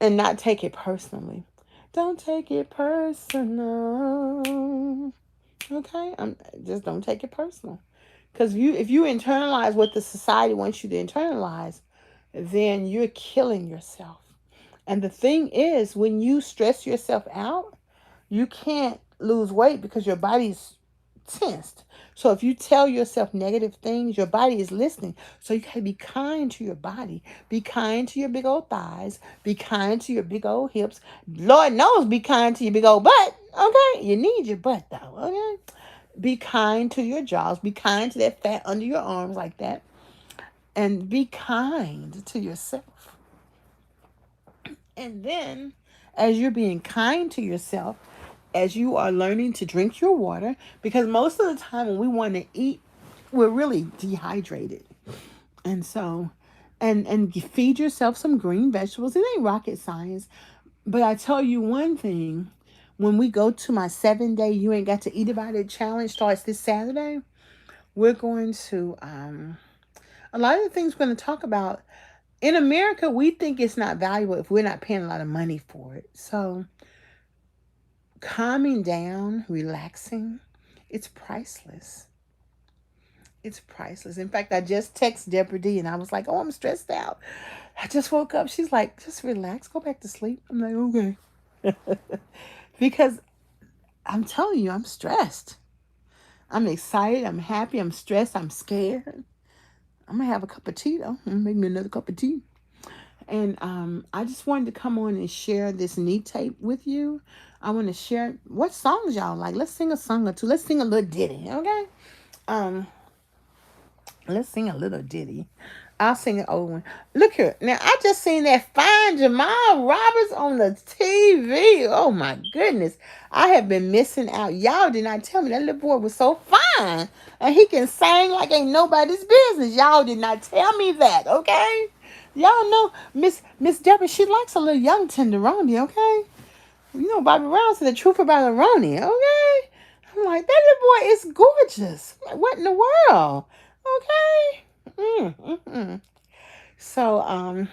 and not take it personally. Don't take it personal, okay? Just don't take it personal. Because if you internalize what the society wants you to internalize, then you're killing yourself. And the thing is, when you stress yourself out, you can't lose weight because your body's tensed. So if you tell yourself negative things, your body is listening. So you gotta be kind to your body. Be kind to your big old thighs. Be kind to your big old hips. Lord knows, be kind to your big old butt. Okay? You need your butt though. Okay? Be kind to your jaws. Be kind to that fat under your arms like that. And be kind to yourself. And then, as you're being kind to yourself, as you are learning to drink your water, because most of the time when we want to eat, we're really dehydrated. And so, and feed yourself some green vegetables. It ain't rocket science. But I tell you one thing, when we go to my 7-day You Ain't Got to Eat About It challenge starts this Saturday, we're going to, a lot of the things we're going to talk about, in America, we think it's not valuable if we're not paying a lot of money for it. So calming down, relaxing, it's priceless. It's priceless. In fact, I just texted Debra D and I was like, oh, I'm stressed out. I just woke up. She's like, just relax, go back to sleep. I'm like, okay. Because I'm telling you, I'm stressed. I'm excited. I'm happy. I'm stressed. I'm scared. I'm going to have a cup of tea, though. I'm going to make me another cup of tea. And I just wanted to come on and share this knee tape with you. I want to share what songs y'all like. Let's sing a song or two. Let's sing a little ditty, okay? Let's sing a little ditty. I'll sing an old one. Look here. Now, I just seen that fine Jamal Roberts on the TV. Oh, my goodness. I have been missing out. Y'all did not tell me that little boy was so fine. And he can sing like ain't nobody's business. Y'all did not tell me that, okay? Y'all know Miss Debra, she likes a little young tenderoni, okay? You know, Bobby Brown said the truth about a Roni, okay? I'm like, that little boy is gorgeous. Like, what in the world? Okay? So,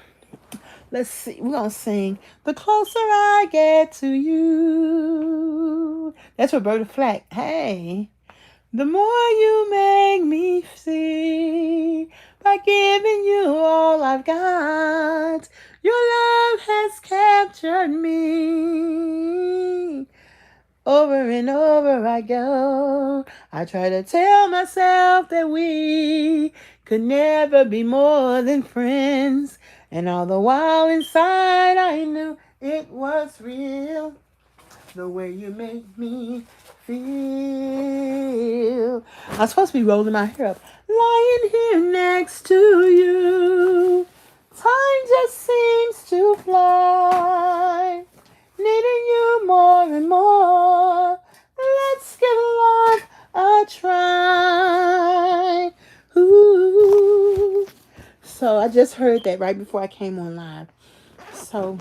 let's see. We're going to sing The Closer I Get to You. That's Roberta Flack. Hey. The more you make me see by giving you all I've got, your love has captured me. Over and over I go. I try to tell myself that we could never be more than friends. And all the while inside I knew it was real. The way you make me feel. I'm supposed to be rolling my hair up. Lying here next to you. Time just just heard that right before I came on live. So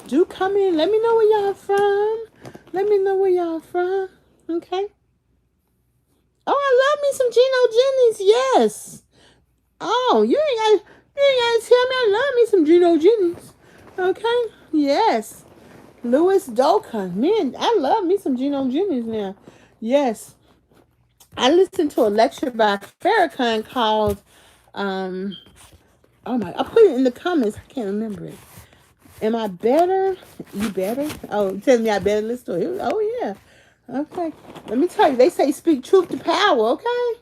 do come in. Let me know where y'all from. Let me know where y'all from. Okay. Oh, I love me some Gino Jennings. Yes. Oh, you ain't gotta tell me I love me some Gino Jennings. Okay. Yes. Louis Dolka. Man, I love me some Gino Jennings now. Yes. I listened to a lecture by Farrakhan called oh my, I put it in the comments. I can't remember it. Am I better? You better? Oh, tell me I better listen to it. Oh yeah. Okay. Let me tell you, they say speak truth to power, okay?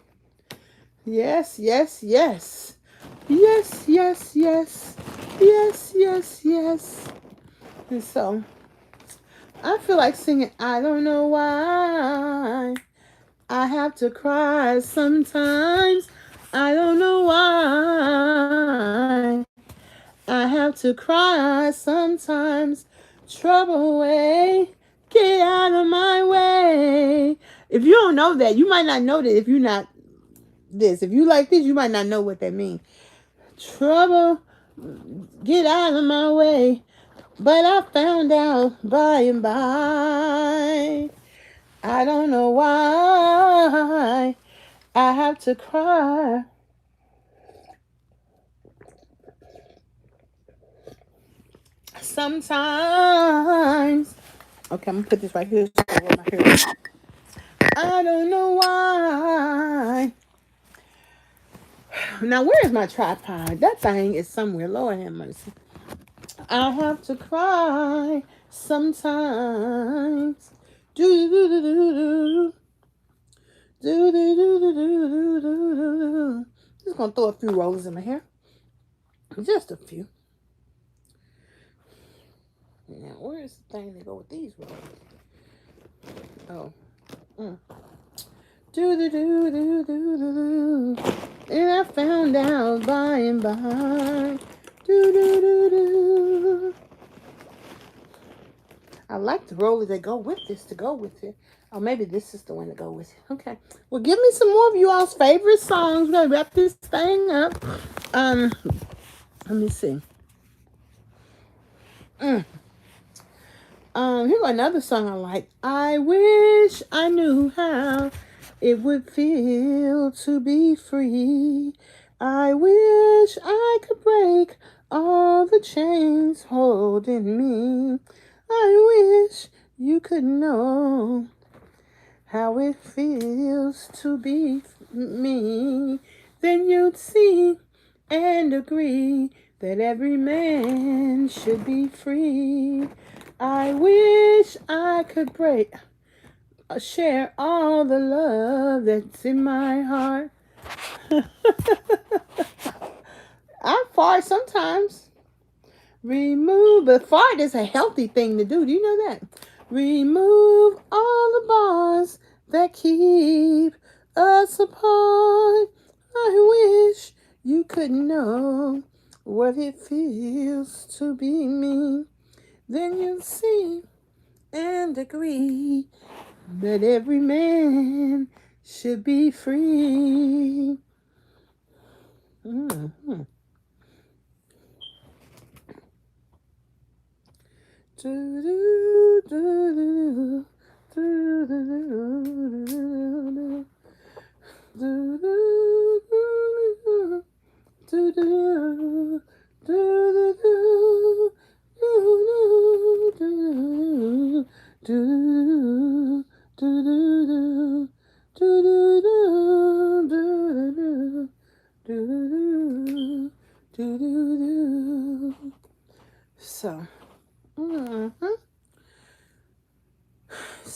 Yes, yes, yes. Yes, yes, yes. Yes, yes, yes. And so I feel like singing I don't know why I have to cry sometimes. I don't know why I have to cry sometimes. Trouble away, get out of my way. If you don't know that, you might not know that if you're not this. If you like this, you might not know what that means. Trouble, get out of my way. But I found out by and by. I don't know why I have to cry. Sometimes. Okay, I'm gonna put this right here. I don't know why. Now, where is my tripod? That thing is somewhere. Lord have mercy. I have to cry sometimes. Do do do do do do do do do do do. Just gonna throw a few rollers in my hair. Just a few. Now, where is the thing to go with these rollers? Oh. Do do do do do do. And I found out by and by. Do do do do. I like the rollers that go with this to go with it. Oh, maybe this is the one to go with it. Okay. Well, give me some more of you all's favorite songs. We're gonna wrap this thing up. Let me see. Here's another song I like. I wish I knew how it would feel to be free. I wish I could break all the chains holding me. I wish you could know how it feels to be me. Then you'd see and agree that every man should be free. I wish I could share all the love that's in my heart. I fart sometimes. But fart is a healthy thing to do. Do you know that? Remove all the bars that keep us apart. I wish you could know what it feels to be me. Then you'll see and agree that every man should be free. Mm-hmm. Do do do do do do do do do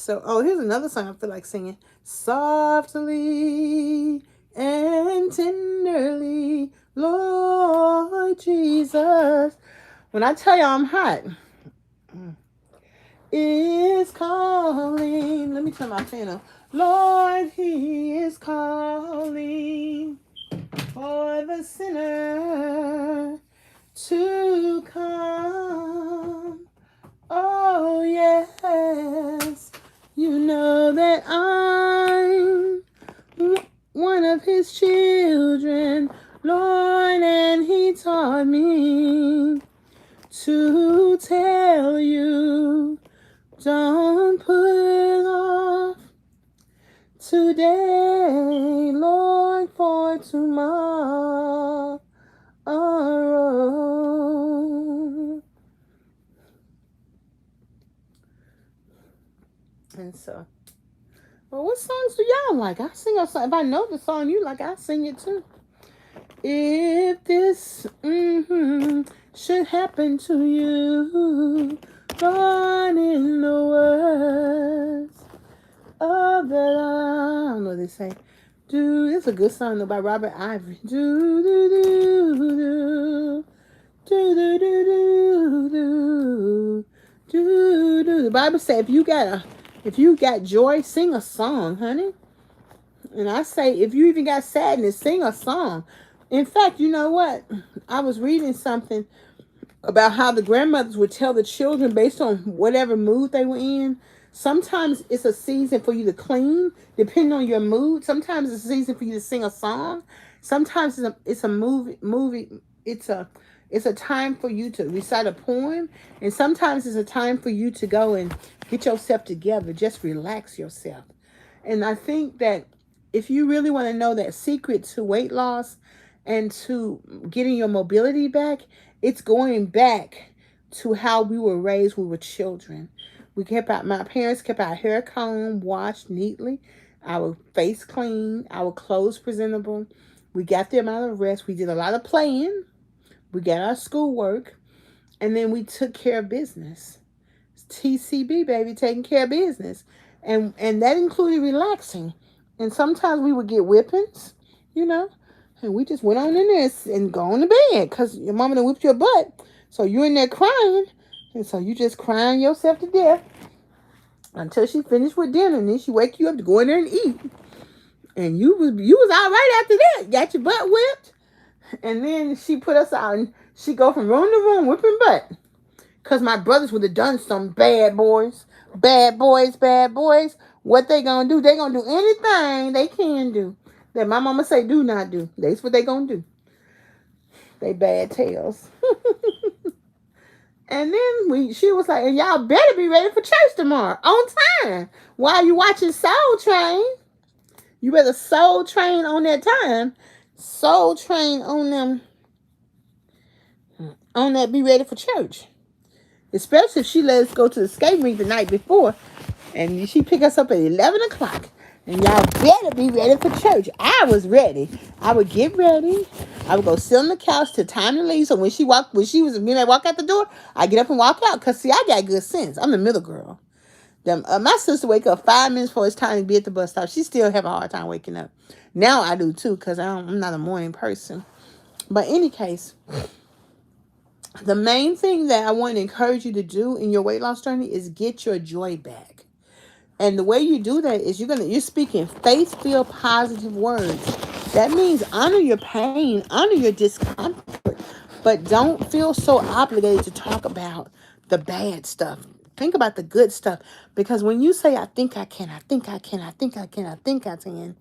So, oh, here's another song I feel like singing. Softly and tenderly, Lord Jesus. When I tell y'all I'm hot, is calling. Let me turn my fan on. Lord, he is calling for the sinner to come. Oh, yes. You know that I'm one of his children, Lord, and he taught to tell you, don't put off today, Lord, for tomorrow. And so, well, what songs do y'all like? I sing a song. If I know the song you like, I sing it too. If this should happen to you, born in the words of the I don't know what they say. Do it's a good song though by Robert Ivory. Do do do do do do do do do do do. The Bible says if you got joy, sing a song, honey. And I say if you even got sadness, sing a song. In fact, you know what? I was reading something about how the grandmothers would tell the children based on whatever mood they were in. Sometimes it's a season for you to clean, depending on your mood. Sometimes it's a season for you to sing a song. Sometimes it's a movie. It's a time for you to recite a poem, and sometimes it's a time for you to go and get yourself together. Just relax yourself. And I think that if you really want to know that secret to weight loss and to getting your mobility back, it's going back to how we were raised when we were children. My parents kept our hair combed, washed neatly, our face clean, our clothes presentable. We got the amount of rest. We did a lot of playing. We got our schoolwork. And then we took care of business. TCB, baby, taking care of business. And that included relaxing. And sometimes we would get whippings, you know, and we just went on in there and go on to bed because your mama done whipped your butt. So you're in there crying. And so you just crying yourself to death until she finished with dinner. And then she wake you up to go in there and eat. And you was all right after that. Got your butt whipped. And then she put us out and she go from room to room whipping butt. Because my brothers would have done some bad boys. Bad boys, bad boys. What they gonna do? They gonna do anything they can do that my mama say do not do. That's what they gonna do. They bad tails. And then she was like, and y'all better be ready for church tomorrow on time. While you watching Soul Train, you better Soul Train on that time. Soul Train on them. On that, be ready for church. Especially if she let us go to the skate rink the night before. And she pick us up at 11 o'clock. And y'all better be ready for church. I was ready. I would get ready. I would go sit on the couch till time to leave. So when she was walk out the door, I get up and walk out. Because, see, I got good sense. I'm the middle girl. My sister wake up 5 minutes before it's time to be at the bus stop. She still have a hard time waking up. Now I do, too, because I'm not a morning person. But in any case, the main thing that I want to encourage you to do in your weight loss journey is get your joy back. And the way you do that is you're speaking faith-filled positive words. That means honor your pain, honor your discomfort, but don't feel so obligated to talk about the bad stuff. Think about the good stuff. Because when you say, I think I can, I think I can, I think I can, I think I can,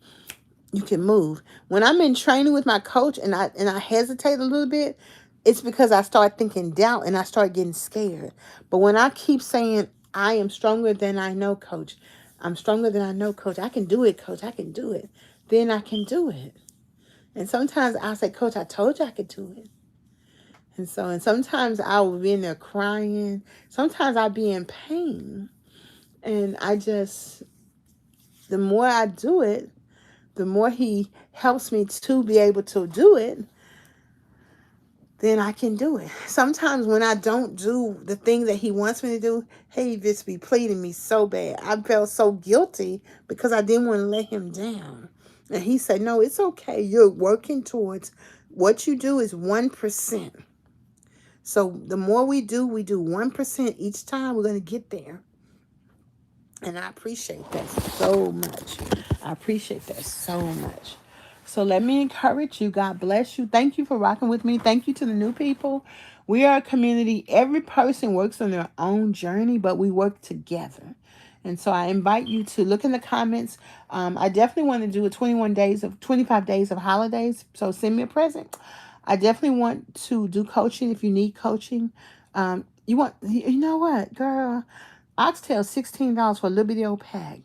you can move. When I'm in training with my coach and I hesitate a little bit, it's because I start thinking doubt and I start getting scared. But when I keep saying, I am stronger than I know, coach. I'm stronger than I know, coach. I can do it, coach. I can do it. Then I can do it. And sometimes I'll say, coach, I told you I could do it. And sometimes I will be in there crying. Sometimes I'll be in pain. And the more I do it, the more he helps me to be able to do it, then I can do it. Sometimes when I don't do the thing that he wants me to do, he just be pleading me so bad. I felt so guilty because I didn't want to let him down. And he said, no, it's okay. You're working towards what you do is 1%. So the more we do 1% each time, we're going to get there. And I appreciate that so much. I appreciate that so much. So let me encourage you. God bless you. Thank you for rocking with me. Thank you to the new people. We are a community. Every person works on their own journey, but we work together. And so I invite you to look in the comments. I definitely want to do 25 days of holidays. So send me a present. I definitely want to do coaching if you need coaching. You know what, girl? Oxtail $16 for a little bitty old pack.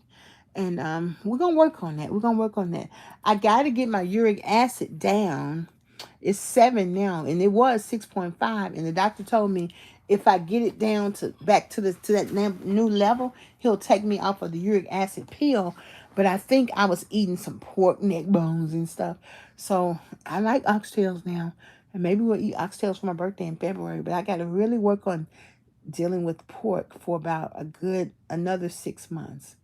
And we're gonna work on that. We're gonna work on that. I gotta get my uric acid down. It's 7 now, and it was 6.5. And the doctor told me if I get it down to back to that new level, he'll take me off of the uric acid pill. But I think I was eating some pork neck bones and stuff, so I like oxtails now. And maybe we'll eat oxtails for my birthday in February. But I got to really work on dealing with pork for about another 6 months.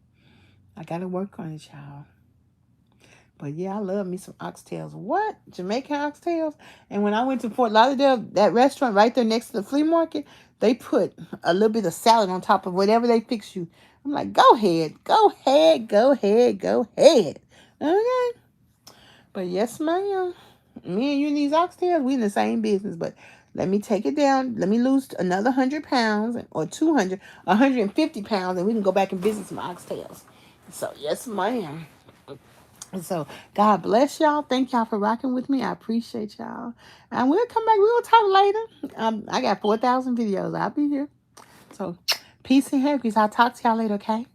I got to work on it, y'all. But yeah, I love me some oxtails. What? Jamaican oxtails? And when I went to Fort Lauderdale, that restaurant right there next to the flea market, they put a little bit of salad on top of whatever they fix you. I'm like, go ahead. Go ahead. Go ahead. Go ahead. Okay. But yes, ma'am. Me and you and these oxtails, we in the same business. But let me take it down. Let me lose another 100 pounds or 200, 150 pounds, and we can go back and visit some oxtails. So, yes, ma'am. And so, God bless y'all. Thank y'all for rocking with me. I appreciate y'all. And we'll come back. We'll talk later. I got 4,000 videos. I'll be here. So, peace and happiness. I'll talk to y'all later, okay?